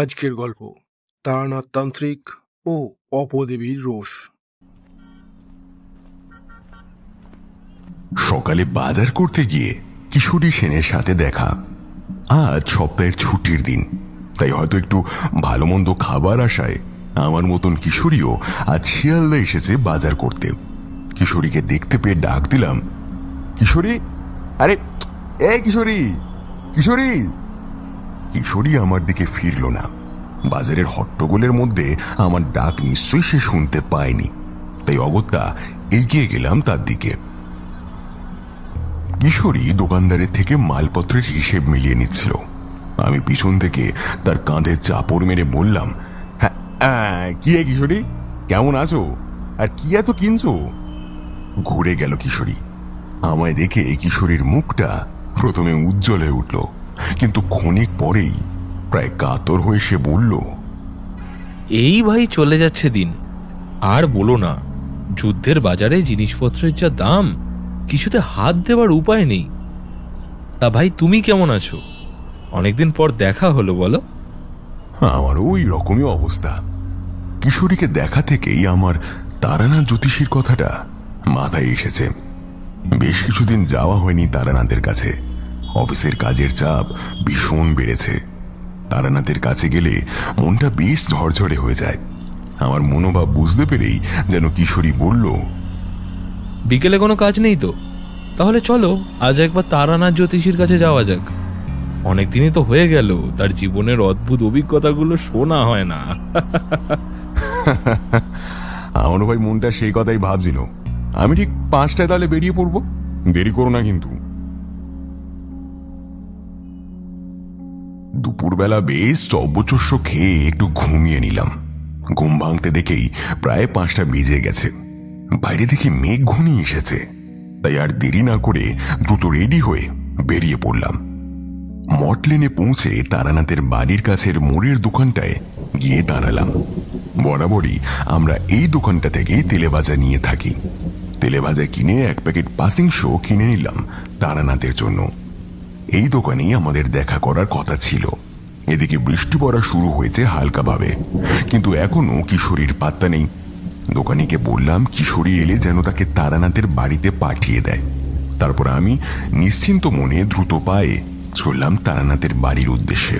আজকের গল্প তারানাথ তান্ত্রিক ও অপদেবীর রোষ। সকালে বাজার করতে গিয়ে কিশোরী সেনের সাথে দেখা। আজ সপ্তাহের ছুটির দিন, তাই হয়তো একটু ভালো মন্দ খাবার আশায় আমার মতন কিশোরীও আজ শিয়ালদা এসেছে বাজার করতে। কিশোরীকে দেখতে পেয়ে ডাক দিলাম, কিশোরী, আরে এ কিশোরী, কিশোরী। কিশোরী আমার দিকে ফিরল না। বাজারের হট্টগোলের মধ্যে আমার ডাক নিশ্চয়ই সে শুনতে পায়নি, তাই অগত্যা এগিয়ে গেলাম তার দিকে। কিশোরী দোকানদারের থেকে মালপত্রের হিসেব মিলিয়ে নিচ্ছিল। আমি পিছন থেকে তার কাঁধে চাপড় মেরে বললাম, হ্যাঁ কি হে কিশোরী, কেমন আছো, আর কি এত কিনছো? ঘুরে গেল কিশোরী। আমায় দেখে কিশোরীর মুখটা প্রথমে উজ্জ্বল হয়ে উঠল, কিন্তু ক্ষণিক পরেই প্রায় কাতর হয়ে সে বলল, এই ভাই চলে যাচ্ছে দিন, আর বলো না, যুদ্ধের বাজারে জিনিসপত্রের যা দাম, কিছুতে হাত দেওয়ার উপায় নেই। তা ভাই তুমি কেমন আছো? অনেকদিন পর দেখা হলো বলো। আমার ওই রকমই অবস্থা। কিশোরীকে দেখা থেকেই আমার তারানাথ জ্যোতিষীর কথাটা মাথায় এসেছে। বেশ কিছুদিন যাওয়া হয়নি তারানাথের কাছে। অফিসের কাজের চাপ ভীষণ বেড়েছে। তারানাথের কাছে গেলে মনটা বেশ ঝরঝরে হয়ে যায়। আমার মনোভাব বুঝতে পেরেই যেন কিশোরী বলল, বিকেলে কোনো কাজ নেই তো? তাহলে চলো আজ একবার তারানাথ জ্যোতিষীর কাছে যাওয়া যাক। অনেকদিনই তো হয়ে গেল তার জীবনের অদ্ভুত অভিজ্ঞতাগুলো শোনা হয় না। আমার ভাই মনটা সেই কথাই ভাবছিল। আমি ঠিক 5টায় তাহলে বেরিয়ে পড়বো, দেরি করো না কিন্তু। দুপুরবেলা বেশ চব্বচস্য খেয়ে একটু ঘুমিয়ে নিলাম। ঘুম ভাঙতে দেখেই প্রায় 5টা বেজে গেছে। বাইরে দেখে মেঘ ঘনিয়ে এসেছে, তাই আর দেরি না করে দ্রুত রেডি হয়ে বেরিয়ে পড়লাম। মটলেনে পৌঁছে তারানাথের বাড়ির কাছের মোড়ের দোকানটায় গিয়ে দাঁড়ালাম। বরাবরই আমরা এই দোকানটা থেকেই তেলেভাজা নিয়ে থাকি। তেলেভাজা কিনে 1 প্যাকেট পাসিং শো কিনে নিলাম তারানাথের জন্য। এই দোকানেই আমাদের দেখা করার কথা ছিল। এদিকে বৃষ্টি পড়া শুরু হয়েছে হালকাভাবে, কিন্তু এখনো কিশোরীর পাত্তা নেই। দোকানিকে বললাম কিশোরী এলে যেন তাকে তারানাথের বাড়িতে পাঠিয়ে দেয়। তারপর আমি নিশ্চিন্ত মনে দ্রুত পায়ে চললাম তারানাথের বাড়ির উদ্দেশ্যে।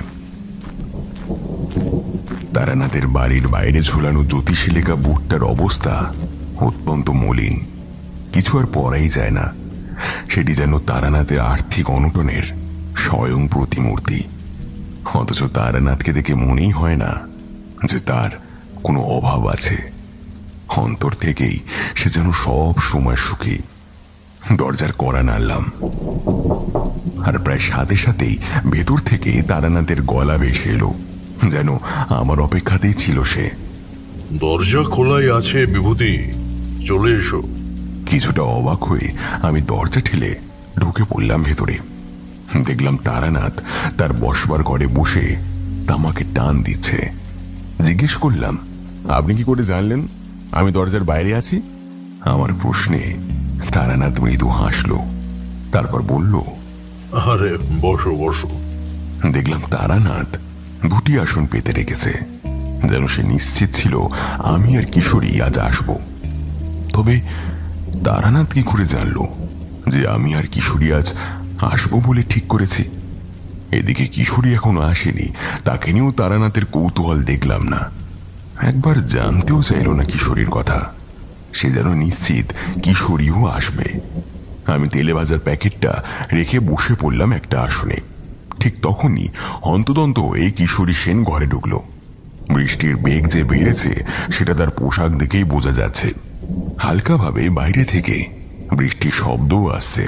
তারানাথের বাড়ির বাইরে ঝুলানো জ্যোতিষী লেখা বুটটার অবস্থা অত্যন্ত মলিন। কিছু আর পরাই যায় না। সেটি যেন তারানাথের আর্থিক অনটনের স্বয়ং প্রতিমূর্তি। অথচ তারানাথকে দেখে মনেই হয় না যে তার কোনো অভাব আছে। অন্তর থেকেই সে যেন সব সময় সুখী। দরজার কড়া নাড়লাম, আর প্রায় সাথে সাথেই ভেতর থেকে তারানাথের গলা ভেসে এলো, যেন আমার অপেক্ষাতেই ছিল সে। দরজা খোলাই আছে বিভূতি, চলে এসো। কিছুটা অবাক হয়ে আমি দরজা ঠেলে ঢুকে পড়লাম ভেতরে। দেখলাম তারানাথ তার বসবার ঘরে বসে তামাকে টান দিচ্ছে। জিজ্ঞেস করলাম, আপনি কি করে জানলেন আমি দরজার বাইরে আছি? আমার প্রশ্নে তারানাথ মৃদু হাসল, তারপর বলল, আরে বসো বসো। দেখলাম তারানাথ 2টি আসন পেতে রেখেছে, যেন সে নিশ্চিত ছিল আমি আর কিশোরী আজ আসব। তবে তারানাথ কি করে জানলো যে আমি আর কিশোরী আজ আসবো বলে ঠিক করেছি? এদিকে কিশোরী এখনো আসেনি, তাকে নিয়েও তারানাথের কৌতূহল দেখলাম না। একবার জানতেও চাইল না কিশোরীর কথা। সে যেন নিশ্চিত কিশোরীও আসবে। আমি তেলেভাজার প্যাকেটটা রেখে বসে পড়লাম একটা আসনে। ঠিক তখনই হন্তদন্ত হয়ে কিশোরী সেন ঘরে ঢুকল। বৃষ্টির বেগ যে বেড়েছে সেটা তার পোশাক দেখেই বোঝা যাচ্ছে। হালকাভাবে বাইরে থেকে বৃষ্টির শব্দও আসছে।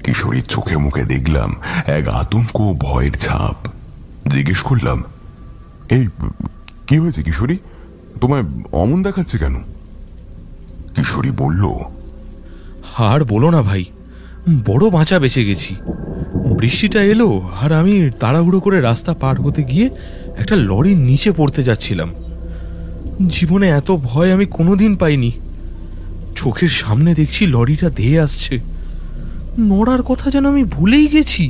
কিশোরীর চোখে মুখে দেখলাম এক আতঙ্ক ভয়ের ছাপ। জিজ্ঞেস করলাম, এই কি হয়েছে কিশোরী, তোমায় অমন দেখাচ্ছে কেন? কিশোরী বলল, আর বলো না ভাই, বড় বাঁচা বেঁচে গেছি। বৃষ্টিটা এলো আর আমি তাড়াহুড়ো করে রাস্তা পার হতে গিয়ে একটা লরির নিচে পড়তে যাচ্ছিলাম। জীবনে এত ভয় আমি কোনোদিন পাইনি। চোখের সামনে দেখছি লরিটা ধেয়ে আসছে। নড়ার কথা যেন আমি ভুলেই গেছি।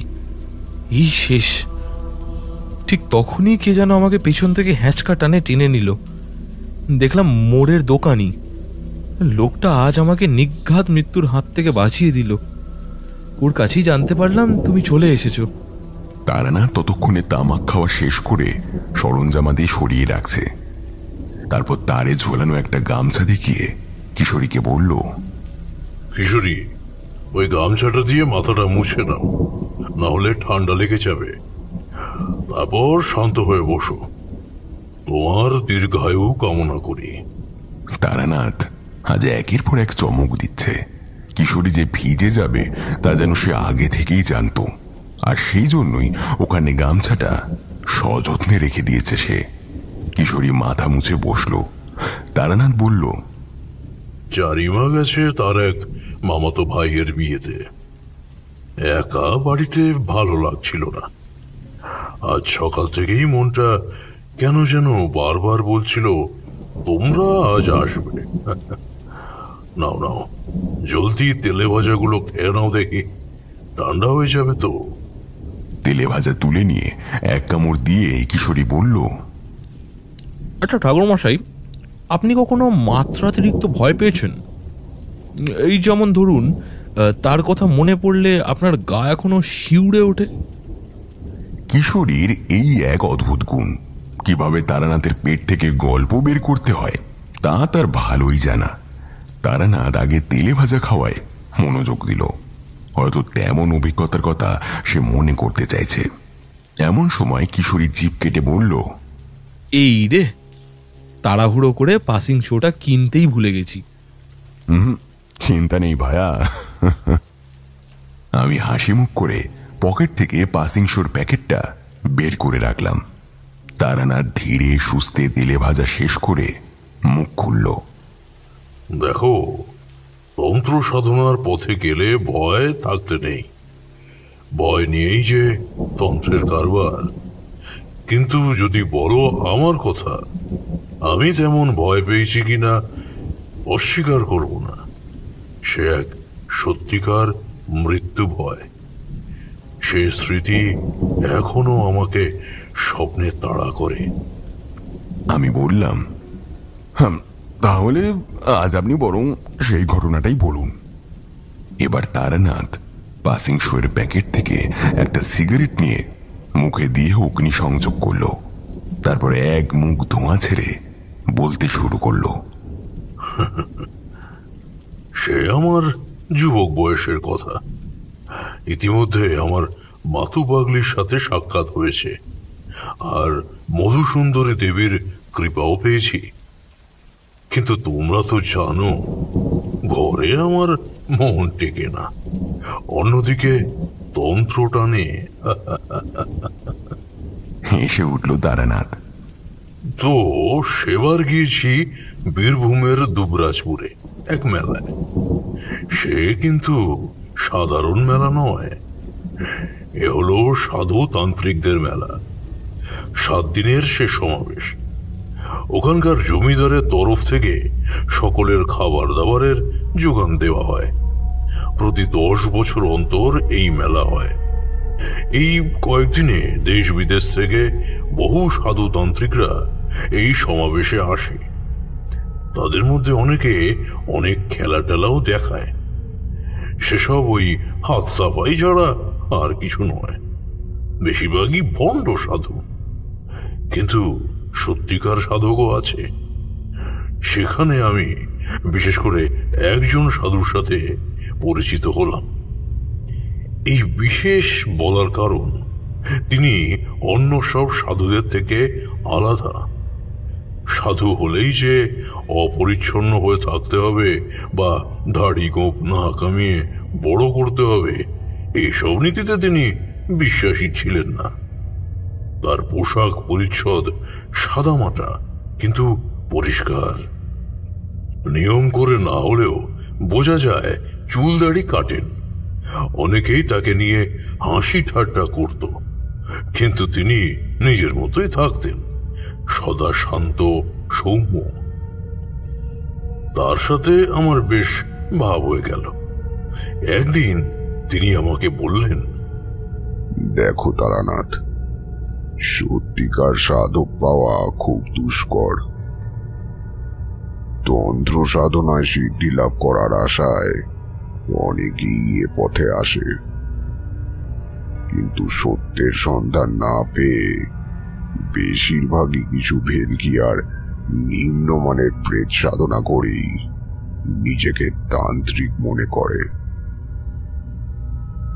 এই শেষ। ঠিক তখনই কে যেন আমাকে পেছন থেকে হ্যাঁচকা টানে টেনে নিল। দেখলাম মোড়ের দোকানি। লোকটা আজ আমাকে নিঘাত মৃত্যুর হাত থেকে বাঁচিয়ে দিল। ওর কাছেই জানতে পারলাম তুমি চলে এসেছো। তারানাথ ততক্ষণে তামাক খাওয়া শেষ করে সরঞ্জামাদি সরিয়ে রাখছে। তারপর তারে ঝোলানো একটা গামছা দেখিয়ে কিশোরীকে বলল, কিশোরী, ওই গামছাটা দিয়ে মাথাটা মুছে নাও, না হলে ঠান্ডা লেগে যাবে। তারপর শান্ত হয়ে বসো। তোমার দীর্ঘায়ু কামনা করি। তারানাথ আজ একের পর এক চমক দিচ্ছে। কিশোরী যে ভিজে যাবে তা যেন সে আগে থেকেই জানত, আর সেই জন্যই ওখানে গামছাটা সযত্নে রেখে দিয়েছে সে। কিশোরী মাথা মুছে বসল। তারানাথ বলল, চারিমা গেছে তার এক মামাতো ভাইয়ের বিয়েতে। একা বাড়িতে ভালো লাগছিল না। আজ সকাল থেকেই মনটা কেন যেন বারবার বলছিল তোমরা আজ আসবে। নাও নাও, জলদি তেলে ভাজাগুলো খেয়ে নাও দেখি, ঠান্ডা হয়ে যাবে তো। তেলে ভাজা তুলে নিয়ে এক কামড় দিয়ে কিশোরী বলল, আচ্ছা ঠাকুরমশাই, আপনি কখনো মাত্রাতিরিক্ত ভয় পেয়েছেন? এই যেমন ধরুন, তার কথা মনে পড়লে আপনার গা এখনো শিউড়ে ওঠে। কিশোরীর এই এক অদ্ভুত গুণ। কিভাবে তারানাথের পেট থেকে গল্প বের করতে হয় তা তার ভালোই জানা। তারানাথ আগে তেলে ভাজা খাওয়ায় মনোযোগ দিল। হয়তো তেমন অভিজ্ঞতার কথা সে মনে করতে চাইছে। এমন সময় কিশোরী জিভ কেটে বলল, এই রে, তাড়াহুড়ো করে পাসিং শোটা কিনতেই ভুলে গেছি। চিন্তা নেই ভায়া। আমি হাসি মুখ করে পকেট থেকে পাসিং শোর প্যাকেটটা বের করে রাখলাম। তারানাথ ধীরে সুস্থে তেলে ভাজা শেষ করে মুখ খুলল। দেখো, তন্ত্র সাধনার পথে গেলে ভয় থাকতে নেই। ভয় নিয়েই যে তন্ত্রের কারবার। কিন্তু যদি বলো আমার কথা, আমি তেমন ভয় পেয়েছি কিনা অস্বীকার করব না। সে এক সত্যিকার মৃত্যু ভয়। সে স্মৃতি এখনো আমাকে স্বপ্নে তাড়া করে। আমি বললাম, তাহলে আজ আপনি বরং সেই ঘটনাটাই বলুন। এবার তারানাথ পাসিং শোয়ের প্যাকেট থেকে একটা সিগারেট নিয়ে মুখে দিয়ে অগ্নি সংযোগ করল। তারপরে এক মুখ ধোঁয়া ছেড়ে বলতে শুরু করলো, সে আমার যুবক বয়সের কথা। ইতিমধ্যে আমার মাতু পাগলির সাথে সাক্ষাৎ হয়েছে, আর মধুসুন্দরী দেবীর কৃপাও পেয়েছি। কিন্তু তোমরা তো জানো, ঘরে আমার মন টেকে না। অন্যদিকে তন্ত্র টানে। হেসে উঠল তারানাথ। তো সেবার গিয়েছি বীরভূমের দুবরাজপুরে এক মেলায়। সে কিন্তু সাধারণ মেলা নয়, এ হলো সাধু তান্ত্রিকদের মেলা। 7 দিনের সে সমাবেশ। ওখানকার জমিদারের তরফ থেকে সকলের খাবার দাবারের যোগান দেওয়া হয়। প্রতি 10 বছর অন্তর এই মেলা হয়। এই কয়েকদিনে দেশ বিদেশ থেকে বহু সাধু তান্ত্রিকরা এই সমাবেশে আসে। তাদের মধ্যে অনেকে অনেক খেলা টেলাও দেখায়। সেসব ওই হাত সাফাই ছাড়া আর কিছু নয়। বেশিরভাগই ভণ্ড সাধু, কিন্তু সত্যিকার সাধকও আছে। সেখানে আমি বিশেষ করে একজন সাধুর সাথে পরিচিত হলাম। এই বিশেষ বলার কারণ, তিনি অন্য সব সাধুদের থেকে আলাদা। সাধু হলেই যে অপরিচ্ছন্ন হয়ে থাকতে হবে বা দাড়ি গোঁফ না কামিয়ে বড় করতে হবে, এইসব নীতিতে তিনি বিশ্বাসী ছিলেন না। তার পোশাক পরিচ্ছদ সাদামাটা, কিন্তু পরিষ্কার। নিয়ম করে না হলেও বোঝা যায় চুল দাড়ি কাটেন। অনেকেই তাকে নিয়ে হাসি ঠাট্টা করত, কিন্তু তিনি নিজের মতোই থাকতেন, সদা শান্ত সৌম্য। তার সাথে আমার বেশ ভাব হয়ে গেল। একদিন তিনি আমাকে বললেন, দেখো তারানাথ, সত্যিকার সাধক পাওয়া খুব দুষ্কর। তন্ত্র সাধনায় সিদ্ধি লাভ করার আশায় অনেকেই এ পথে আসে, কিন্তু সত্যের সন্ধান না পেয়ে বেশিরভাগই কিছু ভেলকি আর নিম্নমানের প্রেত সাধনা করেই নিজেকে তান্ত্রিক মনে করে।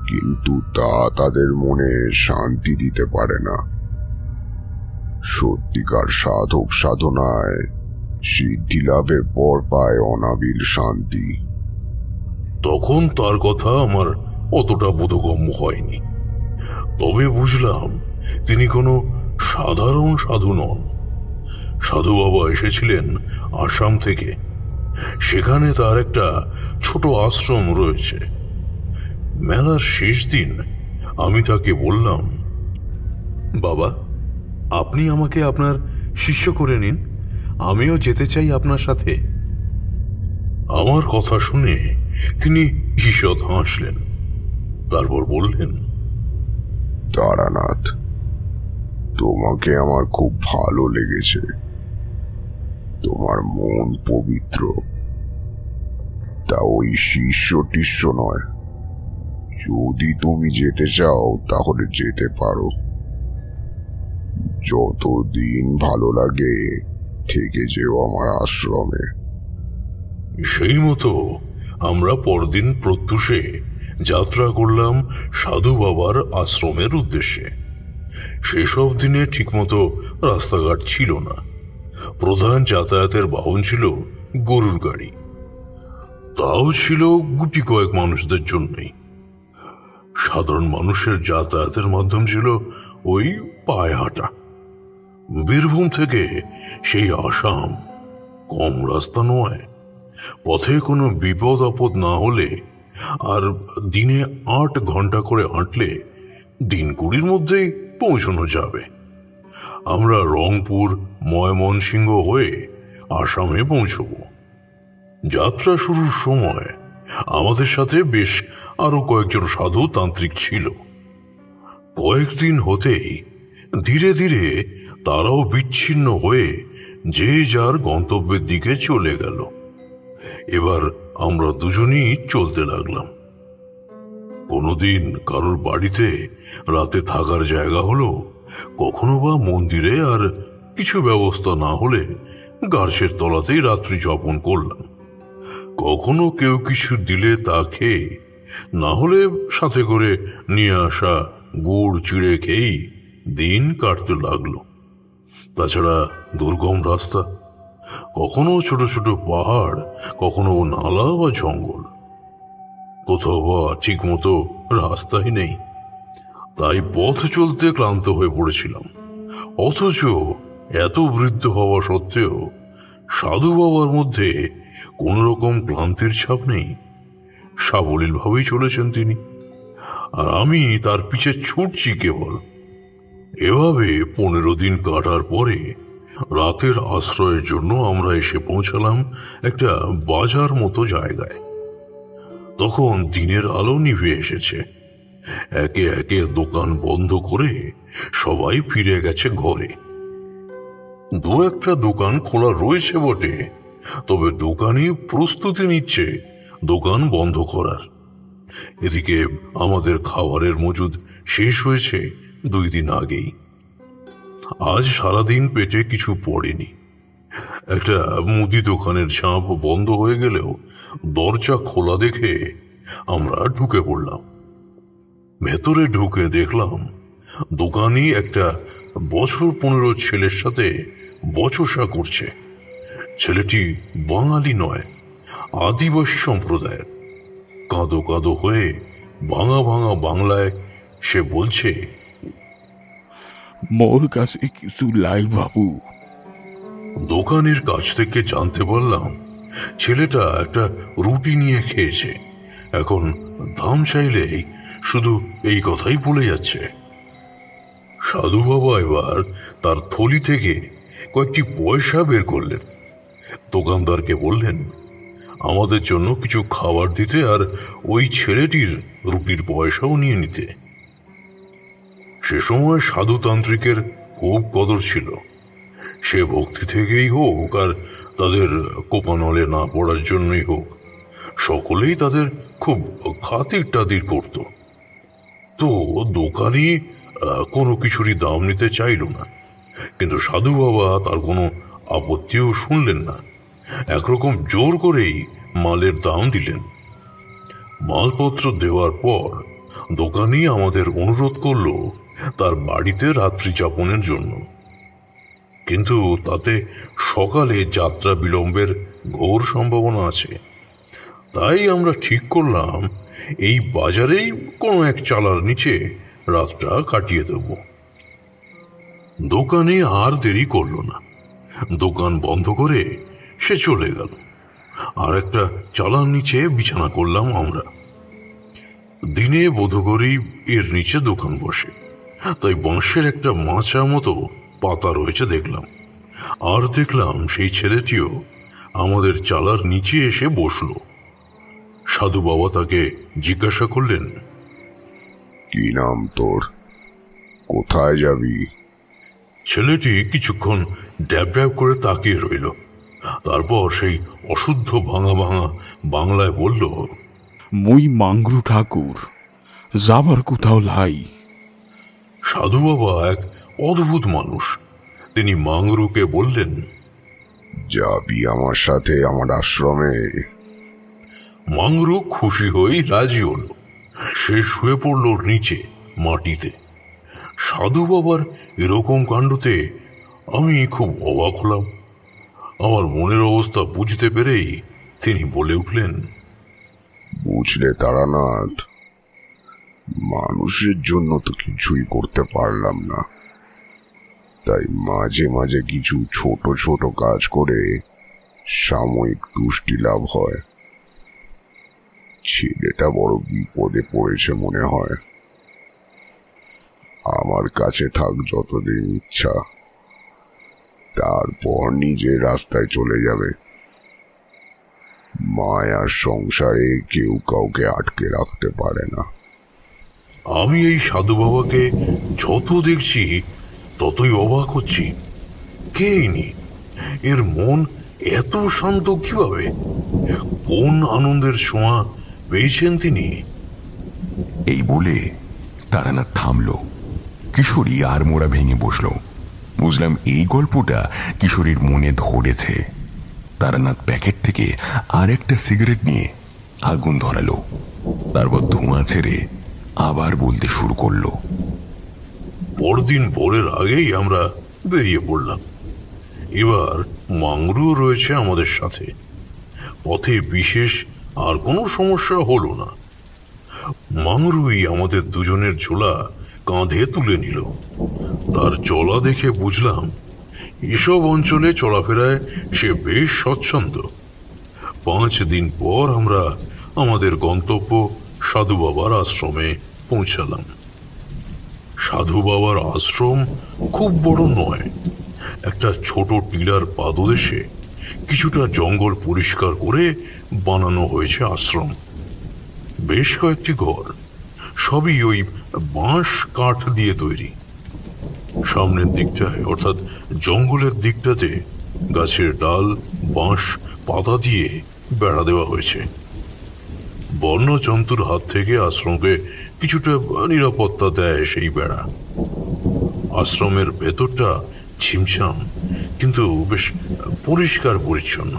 কিন্তু তা তাদের মনে শান্তি দিতে পারে না। সত্যিকার সাধক সাধনায় সিদ্ধি লাভের পর পায় অনাবিল শান্তি। তখন তার কথা আমার অতটা বোধগম্য হয়নি, তবে বুঝলাম তিনি কোনো সাধারণ সাধু নন। সাধু বাবা এসেছিলেন আসাম থেকে। সেখানে তার একটা ছোট আশ্রম রয়েছে। মেলার শেষ দিন আমি তাকে বললাম, বাবা, আপনি আমাকে আপনার শিষ্য করে নিন, আমিও যেতে চাই আপনার সাথে। আমার কথা শুনে তিনি ঈষৎ হাসলেন, তারপর বললেন, তারানাথ, তোমাকে আমার খুব ভালো লেগেছে। তোমার মন পবিত্র। তা ওই শিষ্য টিষ্য নয়। যদি তুমি যেতে চাও তাহলে যেতে পারো। যতদিন ভালো লাগে থেকে যেও আমার আশ্রমে। সেই মতো আমরা পরদিন প্রত্যুষে যাত্রা করলাম সাধু বাবার আশ্রমের উদ্দেশ্যে। সেসব দিনে ঠিকমতো রাস্তাঘাট ছিল না। প্রধান যাতায়াতের বাহন ছিল গরুর গাড়ি, তাও ছিল গুটি কয়েক মানুষদের জন্যই। সাধারণ মানুষের যাতায়াতের মাধ্যম ছিল ওই পায়ে হাঁটা। বীরভূম থেকে সেই আসাম কম রাস্তা নয়। পথে কোনো বিপদ আপদ না হলে আর দিনে 8 ঘন্টা করে হাঁটলে দিন 20 মধ্যেই পৌঁছানো যাবে। আমরা রংপুর ময়মনসিংহ হয়ে আসামে পৌঁছব। যাত্রা শুরুর সময় আমাদের সাথে বেশ আরো কয়েকজন সাধু তান্ত্রিক ছিল। কয়েকদিন হতেই ধীরে ধীরে তারাও বিচ্ছিন্ন হয়ে যে যার গন্তব্যের দিকে চলে গেল। এবার আমরা দুজনই চলতে লাগলাম। কোনোদিন কারোর বাড়িতে রাতে থাকার জায়গা হলো, কখনো বা মন্দিরে, আর কিছু ব্যবস্থা না হলে গাছের তলাতেই রাত্রি যাপন করলাম। কখনো কেউ কিছু দিলে তা খেয়ে, না হলে সাথে করে নিয়ে আসা গুড় চিড়ে খেয়েই দিন কাটতে লাগলো। তাছাড়া দুর্গম রাস্তা, কখনো ছোট ছোট পাহাড়, কখনো নালা বা জঙ্গল, কোথাও বা ঠিক মতো রাস্তাই নেই। তাই পথ চলতে ক্লান্ত হয়ে পড়েছিলাম। অথচ এত বৃদ্ধ হওয়া সত্ত্বেও সাধু বাবার মধ্যে কোন রকম ক্লান্তির ছাপ নেই। সাবলীল ভাবেই চলেছেন তিনি, আর আমি তার পিছে ছুটছি কেবল। এভাবে 15 দিন কাটার পরে রাতের আশ্রয়ের জন্য আমরা এসে পৌঁছালাম একটা বাজার মতো জায়গায়। তখন দিনের আলো নিভে এসেছে। একে একে দোকান বন্ধ করে সবাই ফিরে গেছে ঘরে। 2-1টা দোকান খোলা রয়েছে বটে, তবে দোকানি প্রস্তুতি নিচ্ছে দোকান বন্ধ করার। এদিকে আমাদের খাবারের মজুদ শেষ হয়েছে 2 দিন আগেই। আজ সারাদিন পেটে কিছু পড়েনি। একটা মুদি দোকানের ঝাঁপ বন্ধ হয়ে গেলেও দরজা খোলা দেখে আমরা ঢুকে পড়লাম। ভেতরে ঢুকে দেখলাম দোকানি একটা বছর 15 ছেলের সাথে বচসা করছে। ছেলেটি বাঙালি নয়, আদিবাসী সম্প্রদায়ের। কাঁদো কাঁদো হয়ে ভাঙা ভাঙা বাংলায় সে বলছে, মোর কাছে কিছু লাই বাবু। দোকানের কাছ থেকে জানতে পারলাম ছেলেটা একটা রুটি নিয়ে খেয়েছে। এখন দাম চাইলেই শুধু এই কথাই বলে যাচ্ছে। সাধু বাবা এবার তার থলি থেকে কয়েকটি পয়সা বের করলেন। দোকানদারকে বললেন আমাদের জন্য কিছু খাবার দিতে আর ওই ছেলেটির রুটির পয়সাও নিয়ে নিতে। সে সময় সাধুতান্ত্রিকের খুব কদর ছিল। সে ভক্তি থেকেই হোক আর তাদের কোপানলে না পড়ার জন্যই হোক, সকলেই তাদের খুব খাতির টাতির করত। তো দোকানি কোনো কিছুরই দাম নিতে চাইল না, কিন্তু সাধু বাবা তার কোনো আপত্তিও শুনলেন না। একরকম জোর করেই মালের দাম দিলেন। মালপত্র দেওয়ার পর দোকানি আমাদের অনুরোধ করল তার বাড়িতে রাত্রি যাপনের জন্য, কিন্তু তাতে সকালে যাত্রা বিলম্বের ঘোর সম্ভাবনা আছে। তাই আমরা ঠিক করলাম এই বাজারেই কোনো এক চালার নিচে রাতটা কাটিয়ে দেব। দোকানে আর দেরি করল না, দোকান বন্ধ করে সে চলে গেল। আর একটা চালার নিচে বিছানা করলাম আমরা। দিনে বোধ করি এর নিচে দোকান বসে, তাই বাঁশের একটা মাচা মতো পাতা রয়েছে দেখলাম। আর দেখলাম সেই ছেলেটিও আমাদের চালার নিচে এসে বসল। সাধু বাবা তাকে জিজ্ঞাসা করলেন, কি নাম তোর? কোথায় যাবি? ছেলেটি কিছুক্ষণ ড্যাব ড্যাব করে তাকিয়ে রইল। তারপর সেই অশুদ্ধ ভাঙা ভাঙা বাংলায় বলল, মুই মাংরু ঠাকুর, যাবার কোথাও লাই। সাধু বাবা এক অদ্ভুত মানুষ। তিনি মাংরুকে বললেন, যাবি আমার সাথে আমার আশ্রমে? মাংরু খুশি হয়েই রাজি হল। সে শুয়ে পড়ল নিচে মাটিতে। সাধু বাবার এরকম কাণ্ডতে আমি খুব অবাক হলাম। আমার মনের অবস্থা বুঝতে পেরেই তিনি বলে উঠলেন, বুঝলে তারানাথ, মানুষের জন্য তো কিছুই করতে পারলাম না, তাই মাঝে মাঝে কিছু ছোট ছোট কাজ করে সাময়িক তুষ্টি লাভ হয়। ছেলেটা বড় বিপদে পড়েছে মনে হয়। আমার কাছে থাক যতদিন ইচ্ছা, তারপর নিজের রাস্তায় চলে যাবে। মায়ার সংসারে কেউ কাউকে আটকে রাখতে পারে না। আমি এই সাধু বাবাকে যত দেখছি ততই অবাক হচ্ছি। কে ইনি? এর মন এত শান্ত কিভাবে? কোন আনন্দের ছোঁয়া পেয়েছেন তিনি? এই বলে তারানাথ থামল। কিশোরী আর মোড়া ভেঙে বসল। বুঝলাম এই গল্পটা কিশোরীর মনে ধরেছে। তারানাথ প্যাকেট থেকে আর একটা সিগারেট নিয়ে আগুন ধরালো। তারপর ধোঁয়া ছেড়ে আবার বলতে শুরু করলো, পরদিন ভোরের আগেই আমরা বেরিয়ে পড়লাম। এবার মাংরু রয়েছে আমাদের সাথে। পথে বিশেষ আর কোনো সমস্যা হলো না। মাংরুই আমাদের দুজনের ঝোলা কাঁধে তুলে নিল। তার চলা দেখে বুঝলাম এসব অঞ্চলে চলাফেরায় সে বেশ স্বচ্ছন্দ। 5 দিন পর আমরা আমাদের গন্তব্য সাধু বাবার আশ্রমে পৌঁছালাম। সাধু বাবার আশ্রম খুব বড় নয়। একটা ছোট টিলার পাদদেশে কিছুটা জঙ্গল পরিষ্কার করে বানানো হয়েছে আশ্রম। বেশ কয়েকটি ঘর, সবই ওই বাঁশ কাঠ দিয়ে তৈরি। সামনের দিকটায় অর্থাৎ জঙ্গলের দিকটাতে গাছের ডাল, বাঁশ, পাতা দিয়ে বেড়া দেওয়া হয়েছে। বন্য জন্তুর হাত থেকে আশ্রমকে কিছুটা নিরাপত্তা দেয় সেই বেড়া। আশ্রমের ভেতরটা ছিমছাম কিন্তু বেশ পরিষ্কার পরিচ্ছন্ন।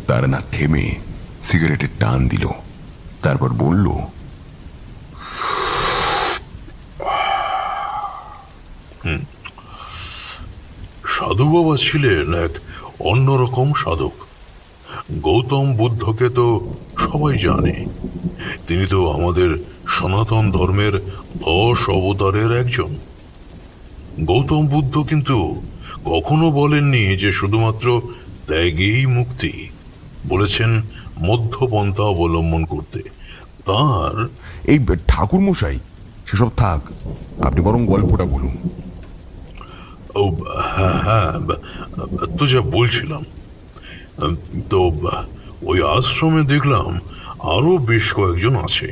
তারানাথ থেমে সিগারেটের টান দিল। তারপর বলল, সাধু বাবা ছিলেন এক অন্যরকম সাধক। গৌতম বুদ্ধকে তো সবাই জানে। তিনি তো আমাদের সনাতন ধর্মের 10 অবতারের একজন। গৌতম বুদ্ধ কিন্তু কখনো বলেননি যে শুধুমাত্র ত্যাগেই মুক্তি। বলেছেন মধ্যপন্থা অবলম্বন করতে। তার এই ঠাকুর মশাই সেসব থাক, আপনি বরং গল্পটা বলুন। ও হ্যাঁ হ্যাঁ, তো যা বলছিলাম, তো ওই আশ্রমে দেখলাম আরো বেশ কয়েকজন আছে।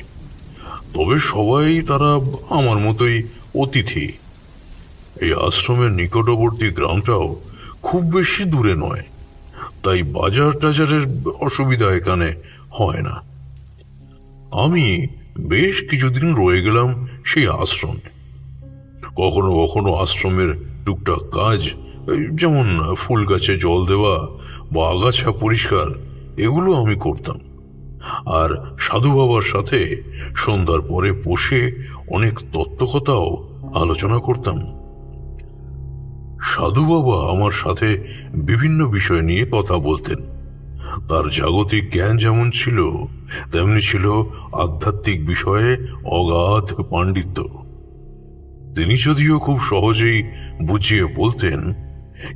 তবে সবাই তারা আমার মতোই অতিথি। এই আশ্রমের নিকটবর্তী গ্রামটাও খুব বেশি দূরে নয়, তাই বাজার টাজারের অসুবিধা এখানে হয় না। আমি বেশ কিছুদিন রয়ে গেলাম সেই আশ্রমে। কখনো কখনো আশ্রমের টুকটাক কাজ, যেমন ফুল গাছে জল দেওয়া বা আগাছা পরিষ্কার, এগুলো আমি করতাম। আর সাধু বাবার সাথে সন্ধ্যার পরে বসে অনেক তত্ত্বকথাও আলোচনা করতাম। সাধু বাবা আমার সাথে বিভিন্ন বিষয় নিয়ে কথা বলতেন। তার জাগতিক জ্ঞান যেমন ছিল, তেমনি ছিল আধ্যাত্মিক বিষয়ে অগাধ পাণ্ডিত্য। তিনি যদিও খুব সহজেই বুঝিয়ে বলতেন,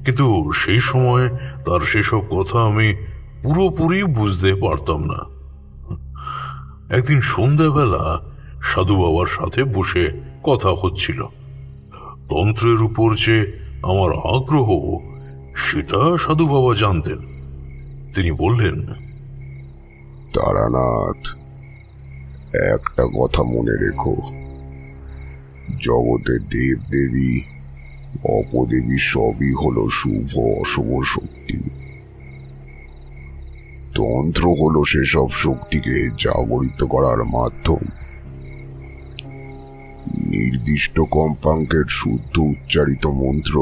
কিন্তু সেই সময় তার সেসব কথা আমি পুরোপুরি বুঝতে পারতাম না। একদিন সন্ধ্যাবেলা সাধু বাবার সাথে বসে কথা হচ্ছিল। তন্ত্রের উপর যে আমার আগ্রহ, সেটা সাধু বাবা জানতেন। তিনি বললেন, তারানাথ, একটা কথা মনে রেখো, জগতে দেব দেবী অপদেবী সবই হলো শুভ অশুভ শক্তি। তন্ত্র হলো সেসব শক্তিকে জাগরিত করার মাধ্যম। নির্দিষ্ট কম্পাঙ্কের শুদ্ধ উচ্চারিত মন্ত্র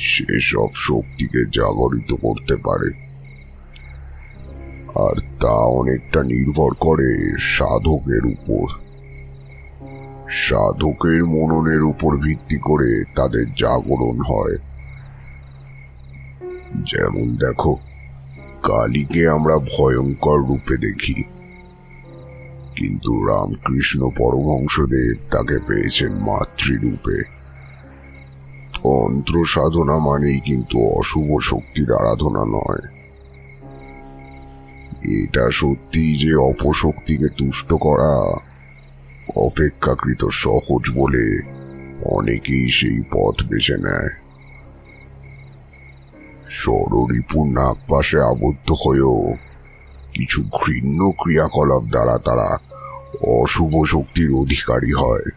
সেসব শক্তিকে জাগরিত করতে পারে, আর তা অনেকটা নির্ভর করে সাধকের উপর। সাধকের মননের উপর ভিত্তি করে তাদের জাগরণ হয়। যেমন দেখো, কালীকে আমরা ভয়ঙ্কর রূপে দেখি, কিন্তু রামকৃষ্ণ পরমহংসদেব তাকে পেয়েছেন মাতৃরূপে। তন্ত্র সাধনা মানেই কিন্তু অশুভ শক্তির আরাধনা নয়। এটা সত্যি যে অপশক্তিকে তুষ্ট করা অপেক্ষাকৃত সহজ বলে অনেকেই সেই পথ বেছে নেয়। ষড়রিপুর নাগপাশে আবদ্ধ হয়েও কিছু ঘৃণ্য ক্রিয়াকলাপ দ্বারা তারা অশুভ শক্তির অধিকারী হয়,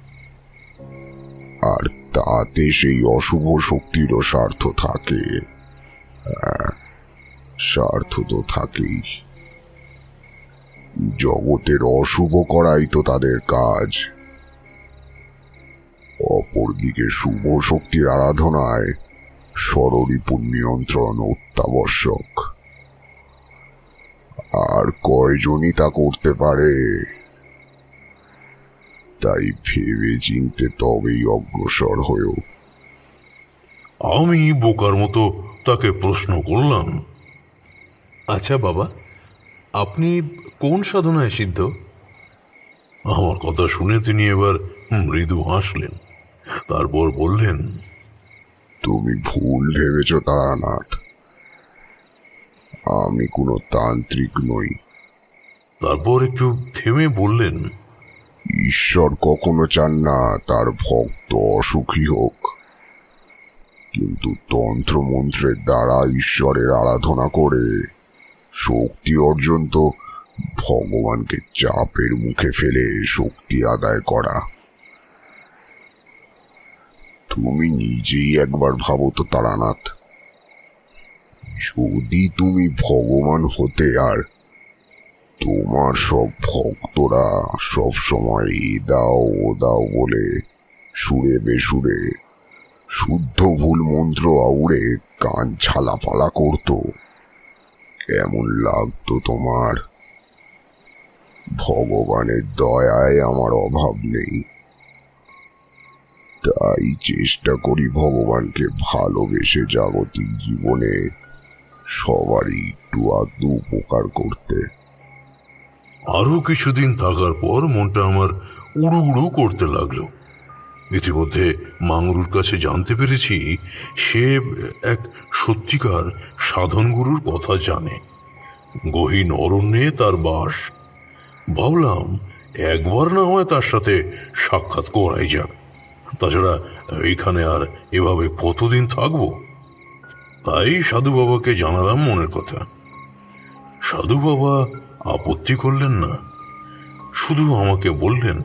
আর তাতে সেই অশুভ শক্তিরও স্বার্থ থাকে। স্বার্থ তো থাকেই। জগতের অশুভ করাই তো তাদের কাজ। অপরদিকে শুভ শক্তির আরাধনায় ষড়রিপুর নিয়ন্ত্রণ অত্যাবশ্যক। আর কয়জনই তা করতে পারে? তাই ভেবে চিনতে তবেই অগ্রসর হয়েও। আমি বোকার মতো তাকে প্রশ্ন করলাম, আচ্ছা বাবা, আপনি কোন সাধনায় সিদ্ধ? আমার কথা শুনে তিনি এবার মৃদু হাসলেন। তারপর বললেন, তুমি ভুল ভেবেছ তারানাথ, আমি কোনো তান্ত্রিক নই। তারপর একটু থেমে বললেন, ঈশ্বর কখনো চান না তার ভক্ত অসুখী হোক, কিন্তু তন্ত্রমন্ত্রের দ্বারা ঈশ্বরের আরাধনা করে শক্তি অর্জন তো ভগবানকে চাপের মুখে ফেলে শক্তি আদায় করা। তুমি নিজেই একবার ভাবো তো তারানাথ, যদি তুমি ভগবান হতে আর তোমার সব ভক্তরা সব সময় এ দাও ও দাও বলে সুরে বেসুরে শুদ্ধ ভুল মন্ত্র আউড়ে কান ছালাপালা করত, কেমন লাগতো তোমার? ভগবানের দয়ায় আমার অভাব নেই, তাই চেষ্টা করি ভগবানকে ভালোবেসে জাগতিক জীবনে সবারই একটু আধটু উপকার করতে। আরো কিছুদিন থাকার পর মনটা আমার উড়ু উড়ু করতে লাগলো। ইতিমধ্যে মাংরুর কাছে জানতে পেরেছি সে এক সত্যিকার সাধন গুরুর কথা জানে। গহীন অরণ্যে তার বাস। ভাবলাম একবার না হয় তার সাথে সাক্ষাৎ করাই যাক। তাছাড়া এইখানে আর এভাবে কতদিন থাকবো? তাই সাধু বাবাকে জানালাম মনের কথা। সাধু বাবা আপত্তি করলেন না, শুধু আমাকে বললেন,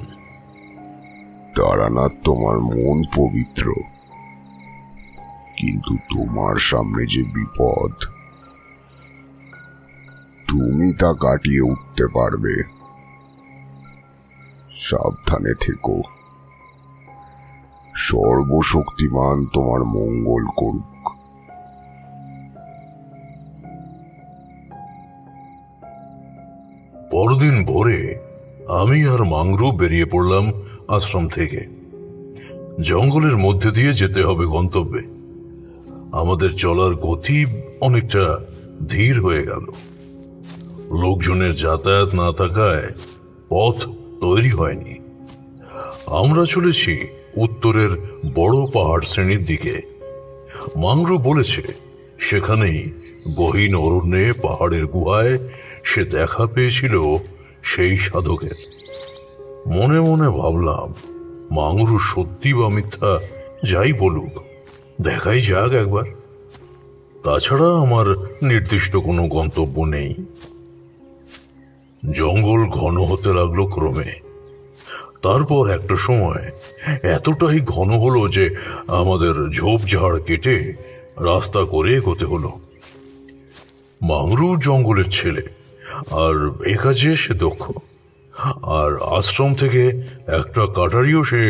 তারানাথ, তোমার মন পবিত্র, কিন্তু তোমার সামনে যে বিপদ, তুমি তা কাটিয়ে উঠতে পারবে। সাবধানে থেকো। সর্বশক্তিমান তোমার মঙ্গল করুক। পরদিন ভোরে আমি আর মাংরু বেরিয়ে পড়লাম আশ্রম থেকে। জঙ্গলের মধ্যে দিয়ে যেতে হবে গন্তব্যে। আমাদের চলার গতি অনেকটা ধীর হয়ে গেল। লোকজনের যাতায়াত না থাকায় পথ তৈরি হয়নি। আমরা চলেছি উত্তরের বড় পাহাড় শ্রেণীর দিকে। মাংরু বলেছে সেখানেই গহীন অরণ্যে পাহাড়ের গুহায় সে দেখা পেয়েছিল সেই সাধকের। মনে মনে ভাবলাম, মাংরু সত্যি বা মিথ্যা যাই বলুক, দেখাই যাক একবার। তাছাড়া আমার নির্দিষ্ট কোনো গন্তব্য নেই। জঙ্গল ঘন হতে লাগলো ক্রমে। তারপর একটা সময় এতটাই ঘন হলো যে আমাদের ঝোপঝাড় কেটে রাস্তা করে এগোতে হলো। মাংরু জঙ্গলের ছেলে, আর এ কাজে সে দক্ষ, আর আশ্রম থেকে একটা কাটারিও সে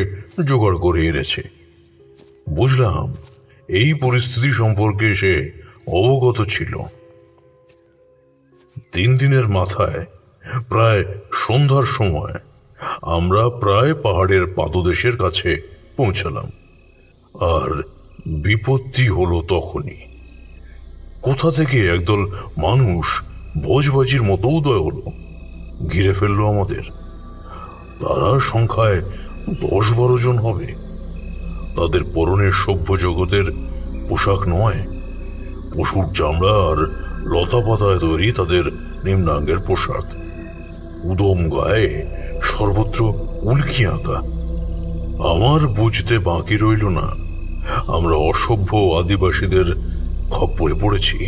জোগাড় করে এনেছে। বুঝলাম এই পরিস্থিতি সম্পর্কে সে অবগত ছিল। 3 দিনের মাথায় প্রায় সন্ধ্যার সময় আমরা প্রায় পাহাড়ের পাদদেশের কাছে পৌঁছালাম। আর বিপত্তি হলো তখনই। কোথা থেকে একদল মানুষ ভোজবাজির মতো উদয় হলো, ঘিরে ফেললো আমাদের। তারা সংখ্যায় 10-12 জন হবে। তাদের পরনের সভ্য জগতের পোশাক নয়, পশুর চামড়া আর লতা পাতায় তৈরি তাদের নিম্নাঙ্গের পোশাক। উদম গায়ে সর্বত্র উল্কি আঁকা। আমার বুঝতে বাকি রইল না আমরা অসভ্য আদিবাসীদের খপ্পরে পড়েছি।